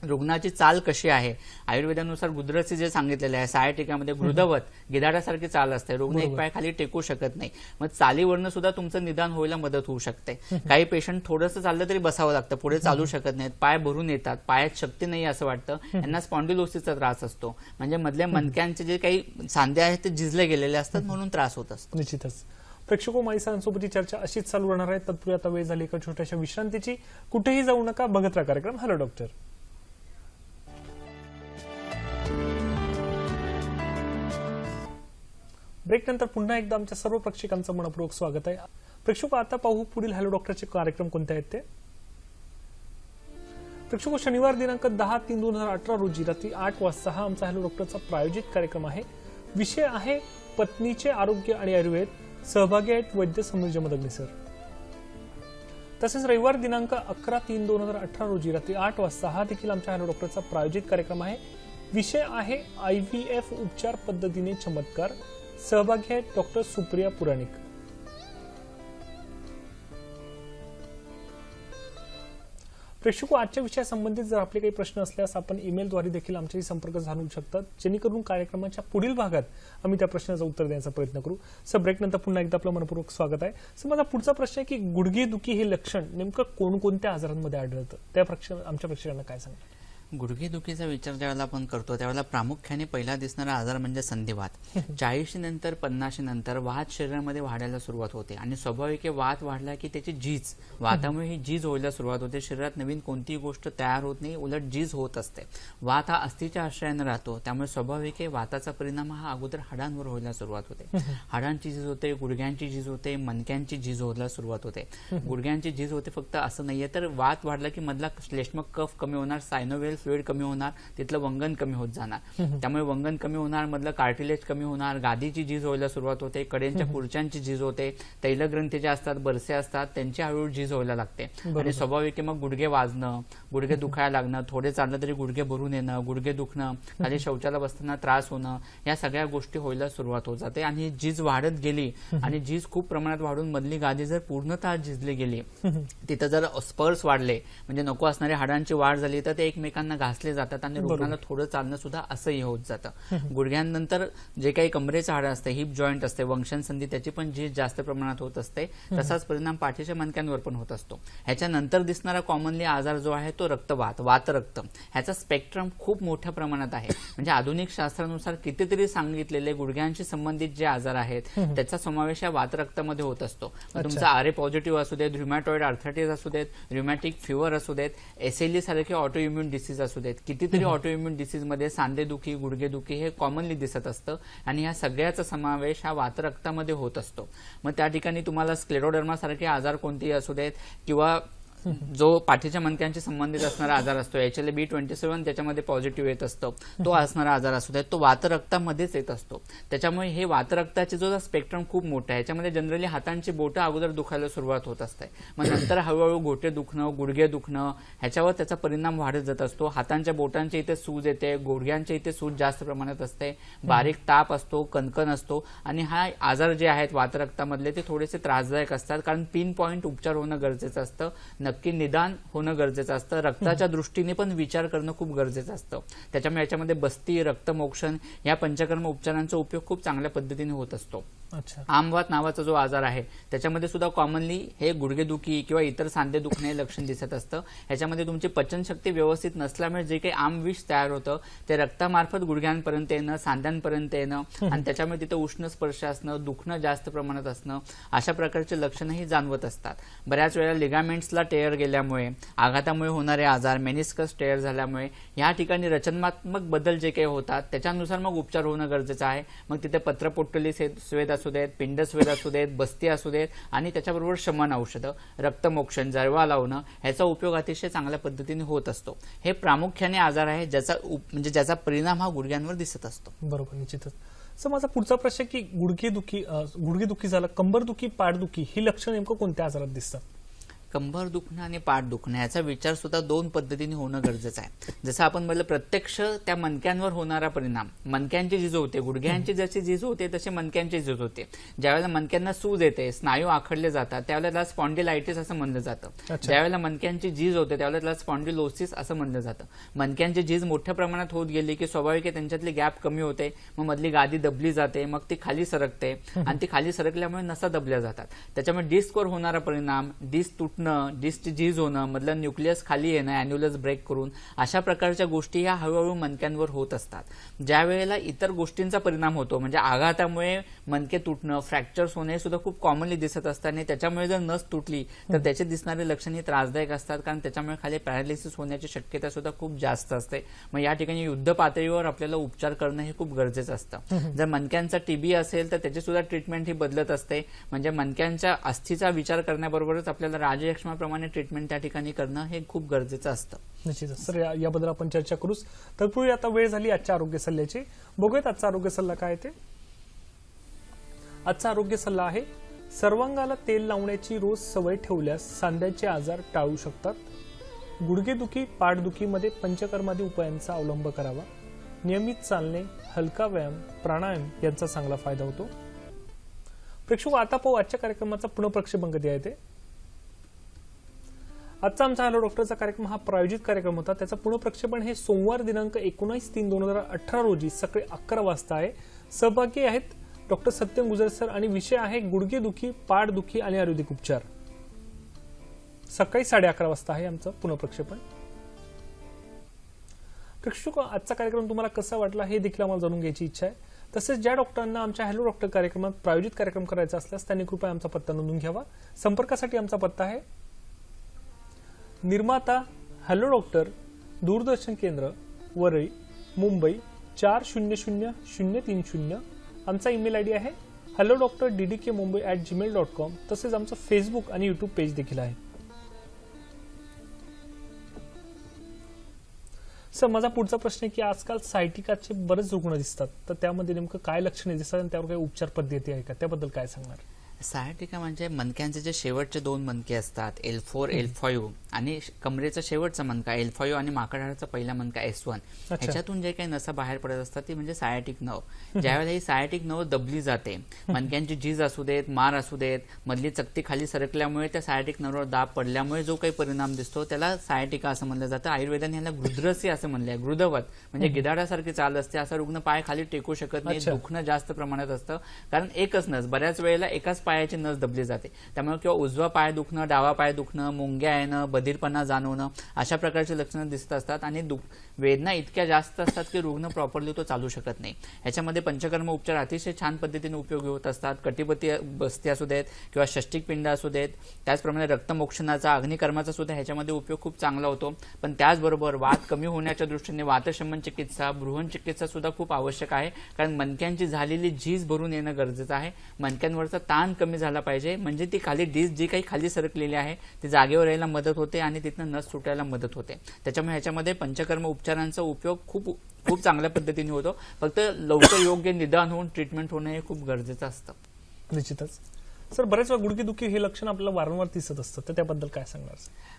रुग्णाची चाल कशी आहे, आयुर्वेदानुसार गुदरसी जे सांगितलेले आहे, सायाटिकामध्ये गृदवत गिधाडासारखी चाल असते, रुग्ण एक पाय खाली टेकू शकत नाही. मग चालीवरनं सुद्धा तुमचं निदान व्हायला मदत होऊ शकते. काही पेशंट थोडंसं चाललं तरी बसावं लागतं, पुढे चालू शकत नाहीत, पाय भरून येतात, पायात शक्ती नाही असं वाटतं, यांना स्पॉन्डिलोसिसचा त्रास असतो. म्हणजे मधल्या मणक्यांचे जे काही सांधे आहेत ते झिजले गेलेले असतात म्हणून त्रास होत असतो. निश्चितच प्रेक्षको, माईसांसोबतची चर्चा अशीच चालू राहणार आहे. तत्पूर्वी आता वेळ झाली एका छोट्याशा विश्रांतीची. कुठेही जाऊ नका, बघत राहा कार्यक्रम हॅलो डॉक्टर. ब्रेक नंतर पुन्हा एकदा आमच्या सर्व प्रेक्षकांचं मनपूर्वक स्वागत आहे. प्रेक्षको, आता पाहू पुढील हॅलो डॉक्टरचे कार्यक्रम कोणते आहेत ते. प्रेक्षको, शनिवार दिनांक 10/3/2018 रोजी रात्री 8 वाजता हा आमचा हॅलो डॉक्टरचा प्रायोजित कार्यक्रम आहे. विषय आहे पत्नीचे आरोग्य आणि आयुर्वेद. सहभागी आहेत वैद्य समीर मदगनी सर. तसेच रविवार दिनांक 11/3/2018 रोजी रात्री 8 वाजता हा देखील आमच्या हॅलो डॉक्टरचा प्रायोजित कार्यक्रम आहे. विषय आहे IVF उपचार पद्धतीने चमत्कार. सहभागी आहेत डॉक्टर सुप्रिया पुराणिक. प्रेक्षको, आजच्या विषयासंबंधित जर आपले काही प्रश्न असल्यास आपण ईमेलद्वारे देखील आमच्याशी संपर्क साधू शकतात, जेणेकरून कार्यक्रमाच्या पुढील भागात आम्ही त्या प्रश्नाचं उत्तर देण्याचा प्रयत्न करू. सर, ब्रेक नंतर पुन्हा एकदा आपलं मनपूर्वक स्वागत आहे. सर, माझा पुढचा प्रश्न आहे की गुडघेदुखी हे लक्षण नेमकं कोणकोणत्या आजारांमध्ये आढळतं, त्या आमच्या प्रेक्षकांना काय सांगा. गुडघेदुखीचा विचार ज्यावेळेला आपण करतो त्यावेळेला प्रामुख्याने पहिला दिसणारा आजार म्हणजे संधिवात. 40 नंतर 50 नंतर वात शरीरामध्ये वाढायला सुरुवात होते आणि स्वाभाविक वात वाढला की त्याची झीज, वातामुळे ही झीज व्हायला सुरुवात होते. शरीरात नवीन कोणतीही गोष्ट तयार होत नाही, उलट झीज होत असते. वात हा अस्थिच्या आश्रयाने राहतो, त्यामुळे स्वाभाविक वाताचा परिणाम हा अगोदर हाडांवर व्हायला सुरुवात होते. हाडांची झीज होते, गुडघ्यांची झीज होते, मणक्यांची झीज व्हायला सुरुवात होते. गुडघ्यांची झीज होते फक्त असं नाहीये, तर वात वाढला की मधला श्लेष्मक कफ कमी होणार, सायनोव्हेल फ्लुइड कमी होणार, तिथलं वंगण कमी होत जाणार. त्यामुळे वंगण कमी होणार, मधलं कार्टिलेज कमी होणार, गादीची झीज व्हायला सुरुवात होते, कडेंच्या खुर्च्यांची झीज होते, तैलग्रंथी जे असतात, बरसे असतात, त्यांची हळूहळू झीज व्हायला लागते. आणि स्वाभाविक मग गुडघे वाजणं, गुडघे दुखायला लागणं, थोडे चाललं तरी गुडघे भरून येणं, गुडघे दुखणं, खाली शौचाला बसताना त्रास होणं, या सगळ्या गोष्टी व्हायला सुरुवात होत जाते. आणि झीज वाढत गेली आणि झीज खूप प्रमाणात वाढून मधली गादी जर पूर्णतः झिजली गेली, तिथं जर स्पर्स वाढले म्हणजे नको असणारी हाडांची वाढ झाली तर ते एकमेकांना घासले जातात आणि रुग्णाला थोडं चालणं सुद्धा असंही होत जातं. गुडघ्यांनंतर जे काही कमरेचं हाड असते, हिप जॉईंट असते, वंशन संधी, त्याची पण झीज जास्त प्रमाणात होत असते. तसाच परिणाम पाठीच्या मणक्यांवर पण होत असतो. ह्याच्यानंतर दिसणारा कॉमनली आजार जो आहे तो रक्तवात, वातरक्त. ह्याचा स्पेक्ट्रम खूप मोठ्या प्रमाणात आहे. म्हणजे आधुनिक शास्त्रानुसार कितीतरी सांगितलेले गुडघ्यांशी संबंधित जे आजार आहेत त्याचा समावेश या वातरक्तामध्ये होत असतो. तुमचा RA पॉझिटिव्ह असू देत, ऱ्युमॅटॉइड आर्थरायटिस असू देत, ऱ्युमॅटिक फिवर असू देत, SLE सारखे ऑटो इम्युन डिसीज असू देत, कितीतरी ऑटो इम्युन डिसीजमध्ये सांधेदुखी, गुडघेदुखी हे कॉमनली दिसत असतं. आणि या सगळ्याचा समावेश हा वातरक्तामध्ये होत असतो. मग त्या ठिकाणी तुम्हाला स्क्लेरोडर्मा सारखे आजार कोणतेही असू देत किंवा जो पाठीच्या मणक्यांशी संबंधित असणारा आजार असतो, HLA-B27 त्याच्यामध्ये पॉझिटिव्ह येत असतो, तो असणारा आजार असू दे, तो वातरक्तामध्येच येत असतो. त्याच्यामुळे हे वातरक्ताचे जो स्पेक्ट्रम खूप मोठा आहे. याच्यामध्ये जनरली हातांची बोटं अगोदर दुखायला सुरुवात होत असते, मग नंतर हळूहळू घोटे दुखणं, गुडघे दुखणं, ह्याच्यावर त्याचा परिणाम वाढत जात असतो. हातांच्या बोटांच्या इथे सूज येते, गुडघ्यांच्या इथे सूज जास्त प्रमाणात असते, बारीक ताप असतो, कणकण असतो. आणि हा आजार जे आहेत वातरक्तामधले ते थोडेसे त्रासदायक असतात, कारण पिन पॉइंट उपचार होणं गरजेचं असतं, नक्की निदान होणं गरजेचं असतं, रक्ताच्या दृष्टीने पण विचार करणं खूप गरजेचं असतं. त्याच्यामुळे याच्यामध्ये बस्ती, रक्तमोक्षण या पंचकर्म उपचारांचा उपयोग खूप चांगल्या पद्धतीने होत असतो. आमवात नावाचा जो आजार आहे त्याच्यामध्ये सुद्धा कॉमनली हे गुडघेदुखी किंवा इतर सांधे दुखणे लक्षण दिसत असतं. ह्याच्यामध्ये तुमची पचनशक्ती व्यवस्थित नसल्यामुळे जे काही आमविष तयार होतं ते रक्तामार्फत गुडघ्यांपर्यंत येणं, सांध्यांपर्यंत येणं आणि त्याच्यामुळे तिथं उष्ण स्पर्श असणं, दुखणं जास्त प्रमाणात असणं, अशा प्रकारचे लक्षणही जाणवत असतात. बऱ्याच वेळा लिगामेंट्सला टेअर गेल्यामुळे, आघातामुळे होणारे आजार, मेनिस्कस टेअर झाल्यामुळे या ठिकाणी रचनात्मक बदल जे काही होतात त्याच्यानुसार मग उपचार होणं गरजेचं आहे. मग तिथे पत्रपोटली स्वेद असू देत, पिंडस्वेद असू देत, बस्ती असू देत आणि त्याच्याबरोबर शमन औषधं, रक्तमोक्षण, जळवा लावणं ह्याचा उपयोग अतिशय चांगल्या पद्धतीने होत असतो. हे प्रामुख्याने आजार आहे म्हणजे ज्याचा परिणाम हा गुडघ्यांवर दिसत असतो. बरोबर, निश्चितच. सर माझा पुढचा प्रश्न की गुडघेदुखी झालं, कंबरदुखी, पाठदुखी ही लक्षणं नेमकं कोणत्या आजारात दिसतात? कंबर दुखणं आणि पाठ दुखणं याचा विचार सुद्धा दोन पद्धतीने होणं गरजेचं आहे. जसं आपण म्हटलं प्रत्यक्ष त्या मणक्यांवर होणारा परिणाम, मणक्यांची झीज होते, गुडघ्यांची जशी झीज होते तशी मणक्यांची झीज होते. ज्यावेळेला मणक्यांना सूज येते, स्नायू आखडले जातात, त्यावेळेला त्याला स्पॉन्डिलायटिस असं म्हणलं जातं. ज्यावेळेला मणक्यांची झीज होते त्यावेळेला त्याला स्पॉन्डिलोसिस असं म्हणलं जातं. मणक्यांची झीज मोठ्या प्रमाणात होत गेली की स्वाभाविक आहे त्यांच्यातली गॅप कमी होते, मग मधली गादी दबली जाते, मग ती खाली सरकते आणि ती खाली सरकल्यामुळे नसा दबल्या जातात. त्याच्यामुळे डिस्कवर होणारा परिणाम, डिस्क तुटणं, डिस्कची झीज होणं, मधलं न्यूक्लियस खाली येणं, अॅन्युलस ब्रेक करून, अशा प्रकारच्या गोष्टी ह्या हळूहळू मणक्यांवर होत असतात. ज्या वेळेला इतर गोष्टींचा परिणाम होतो म्हणजे आघातामुळे मणके तुटणं, फ्रॅक्चर्स होणे सुद्धा खूप कॉमनली दिसत असतात आणि त्याच्यामुळे जर नस तुटली तर त्याचे दिसणारे लक्षणे त्रासदायक असतात, कारण त्याच्यामुळे खाली पॅरालिसिस होण्याची शक्यता सुद्धा खूप जास्त असते. मग या ठिकाणी युद्ध पातळीवर आपल्याला उपचार करणं हे खूप गरजेचं असतं. जर मणक्यांचा टीबी असेल तर त्याची सुद्धा ट्रीटमेंट ही बदलत असते. म्हणजे मणक्यांच्या अस्थीचा विचार करण्याबरोबरच आपल्याला राजयक्ष्माप्रमाणे ट्रीटमेंट त्या ठिकाणी करणं हे खूप गरजेचं असतं. निश्चितच सर, याबद्दल आपण चर्चा करूच. तत्पूर्वी आता वेळ झाली आजच्या आरोग्य सल्ल्याची. बघूयात आजचा आरोग्य सल्ला काय ते. आजचा आरोग्य सल्ला आहे, सर्वांगाला तेल लावण्याची रोज सवय ठेवल्यास सांध्याचे आजार टाळू शकतात. गुडघेदुखी, पाठदुखीमध्ये पंचकर्मादी उपायांचा अवलंब करावा. नियमित चालणे, हलका व्यायाम, प्राणायाम यांचा चांगला फायदा होतो. प्रेक्षक आता पाहू आजच्या कार्यक्रमाचा पुनःप्रक्षेपण कधी आहे ते. आजचा आमचा हॅलो डॉक्टरचा कार्यक्रम हा प्रायोजित कार्यक्रम होता. त्याचं पुनःप्रक्षेपण हे सोमवार दिनांक 19/3/2018 रोजी सकाळी 11 वाजता आहे. सहभागी आहेत डॉक्टर सत्यम गुजर सर आणि विषय आहे गुडघेदुखी, पाठदुखी आणि आयुर्वेदिक उपचार. सकाळी 11:30 वाजता आहे आमचं पुनःप्रक्षेपण. प्रेक्षक, आजचा कार्यक्रम तुम्हाला कसा वाटला हे देखील आम्हाला जाणून घ्यायची इच्छा आहे. तसेच ज्या डॉक्टरांना आमच्या हॅलो डॉक्टर कार्यक्रमात प्रायोजित कार्यक्रम करायचा असल्यास त्यांनी कृपया आमचा पत्ता नोंदवून घ्यावा. संपर्कासाठी आमचा पत्ता आहे निर्माता हॅलो डॉक्टर, दूरदर्शन केंद्र, वरळी, मुंबई 400030. आमचा ईमेल आयडी आहे hellodoctor@ddkmumbai@gmail.com. तसेच आमचं फेसबुक आणि युट्यूब पेज देखील आहे. सर माझा पुढचा प्रश्न आहे की आजकाल सायटिकाचे बरेच रुग्ण दिसतात, तर त्यामध्ये नेमकं काय लक्षणे दिसतात आणि त्यावर काही उपचार पद्धती आहे का, त्याबद्दल काय सांगणार? सायटिका म्हणजे मणक्यांचे जे शेवटचे दोन मणके असतात L4, L5 आणि कमरेचा शेवटचा मणका L5 आणि माकडाचा पहिला मणका S1, ह्याच्यातून जे काही नसा बाहेर पडत असतात ती म्हणजे सायटिक नर्व. ज्यावेळेला ही सायटिक नर्व दबली जाते, मणक्यांची झीज असू देत, मार असू देत, मधली चकती खाली सरकल्यामुळे त्या सायटिक नर्ववर दाब पडल्यामुळे जो काही परिणाम दिसतो त्याला सायटिका असं म्हणलं जातं. आयुर्वेदाने याला गृध्रसी असं म्हणलंय. गृधवत म्हणजे गिधाडासारखी चाल असते, असा रुग्ण पाय खाली टेकू शकत नाही, दुखणं जास्त प्रमाणात असतं, कारण एकच नस, बऱ्याच वेळेला एकाच पायाची नस दबली जाते. त्यामुळे किंवा उजवा पाय दुखणं, डावा पाय दुखणं, मुंग्या येणं, बधीरपणा जाणवणं, अशा प्रकारची लक्षणं दिसत असतात आणि वेदना इतक्या जास्त असतात की रुग्ण प्रॉपरली तो चालू शकत नाही. ह्याच्यामध्ये पंचकर्म उपचार अतिशय छान पद्धतीने उपयोगी होत असतात. कटिबती बस्ती असू देत किंवा षष्टिक पिंड असू देत, त्याचप्रमाणे रक्तमोक्षणाचा, अग्निकर्माचा सुद्धा ह्याच्यामध्ये उपयोग खूप चांगला होतो. पण त्याचबरोबर वात कमी होण्याच्या दृष्टीने वातशमन चिकित्सा, बृहन चिकित्सा सुद्धा खूप आवश्यक आहे, कारण मणक्यांची झालेली झीज भरून येणं गरजेचं आहे. मणक्यांवरचा ताण कमी झाला पाहिजे, म्हणजे ती खाली डिस्क जी काही खाली सरकलेली आहे ती जागेवर यायला मदत होते आणि तिथनं नस सुटायला मदत होते. त्याच्यामुळे ह्याच्यामध्ये पंचकर्म उपचारांचा उपयोग खूप खूप चांगल्या पद्धतीने होतो. फक्त लवकर योग्य निदान होऊन ट्रीटमेंट होणं हे खूप गरजेचं असतं. निश्चितच सर, बरेच वेळा गुडघेदुखी हे लक्षण आपल्याला वारंवार दिसत असतं, तर त्याबद्दल काय सांगणार?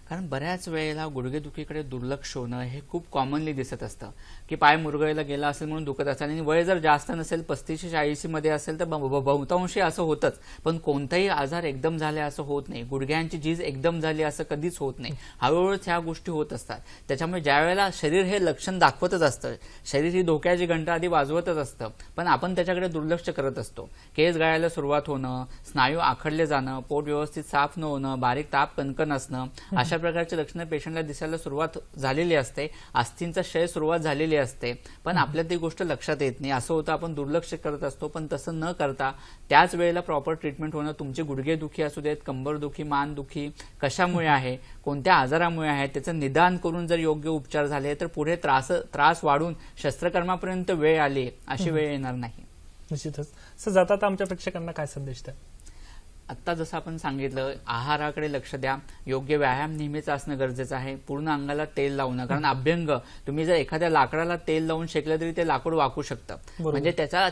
कारण बऱ्याच वेळेला गुडघेदुखीकडे दुर्लक्ष होणं हे खूप कॉमनली दिसत असतं की पाय मुरगळायला गेला असेल म्हणून दुखत असेल आणि वय जर जास्त नसेल, 35-40 मध्ये असेल तर बहुतांशी असं होतच. पण कोणताही आजार एकदम झाले असं होत नाही. गुडघ्यांची झीज एकदम झाली असं कधीच होत नाही. हळूहळूच ह्या गोष्टी होत असतात. त्याच्यामुळे ज्या वेळेला शरीर हे लक्षण दाखवतच असतं, शरीर ही धोक्याची घंटा आधी वाजवतच असतं, पण आपण त्याच्याकडे दुर्लक्ष करत असतो. केस गळायला सुरुवात होणं, स्नायू आखडले जाणं, पोट व्यवस्थित साफ न होणं, बारीक ताप कणकण असणं, अशा प्रकारचे लक्षणं पेशंटला दिसायला सुरुवात झालेली असते. अस्थींचा क्षय सुरुवात झालेली असते, पण आपल्या ती गोष्ट लक्षात येत नाही. असं होतं आपण दुर्लक्ष करत असतो. पण तसं न करता त्याच वेळेला प्रॉपर ट्रीटमेंट होणं, तुमची गुडघेदुखी असू देत, कंबरदुखी, मानदुखी कशामुळे आहे, कोणत्या आजारामुळे आहे, त्याचं निदान करून जर योग्य उपचार झाले तर पुढे त्रास वाढून शस्त्रकर्मापर्यंत वेळ आली अशी वेळ येणार नाही. निश्चितच. सर, जाता आता आमच्या प्रेक्षकांना काय संदेश द्या? आत्ता जसं आपण सांगितलं, आहाराकडे लक्ष द्या, योग्य व्यायाम नेहमीच असणं गरजेचं आहे, पूर्ण अंगाला तेल लावणं, कारण अभ्यंग तुम्ही जर एखाद्या लाकडाला तेल लावून शेकलं तरी ते लाकूड वाकू शकतं. म्हणजे त्याचा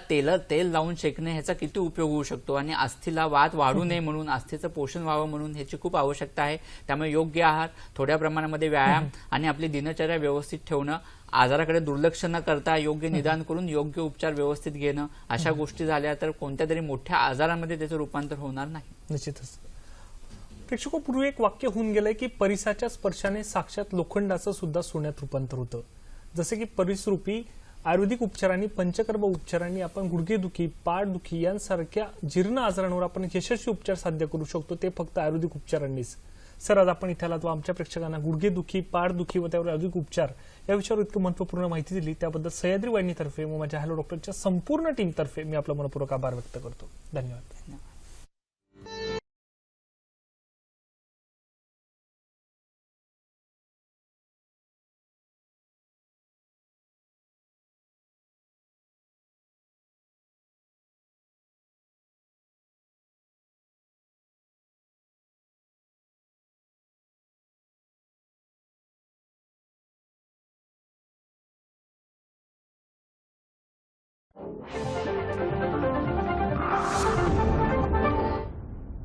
तेल लावून शेकणे ह्याचा किती उपयोग होऊ शकतो, आणि अस्थीला वात वाढू नये म्हणून, अस्थीचं पोषण व्हावं म्हणून ह्याची खूप आवश्यकता आहे. त्यामुळे योग्य आहार, थोड्या प्रमाणामध्ये व्यायाम आणि आपली दिनचर्या व्यवस्थित ठेवणं, आजाराकडे दुर्लक्ष न करता योग्य निदान करून योग्य उपचार व्यवस्थित घेणं, अशा गोष्टी झाल्या तर कोणत्या तरी मोठ्या आजारामध्ये त्याचं रूपांतर होणार नाही. निश्चितच. प्रेक्षको, पूर्वी एक वाक्य होऊन गेलंय की परिसाच्या स्पर्शाने साक्षात लोखंडाचं सुद्धा सोन्यात रूपांतर होतं. जसे की परिसरूपी आयुर्वेदिक उपचारांनी, पंचकर्म उपचारांनी आपण गुडघेदुखी, पाठदुखी यांसारख्या जीर्ण आजारांवर आपण यशस्वी उपचार साध्य करू शकतो, ते फक्त आयुर्वेदिक उपचारांनीच. सर, आज आपण इथे आलात व आमच्या प्रेक्षकांना गुडघेदुखी, पाठदुखी व त्यावर आयुर्वेदिक उपचार या विषयावर इतकं महत्त्वपूर्ण माहिती दिली, त्याबद्दल सह्याद्री वाहिनीतर्फे व माझ्या हॅलो डॉक्टरच्या संपूर्ण टीमतर्फे मी आपला मनपूर्वक आभार व्यक्त करतो. धन्यवाद.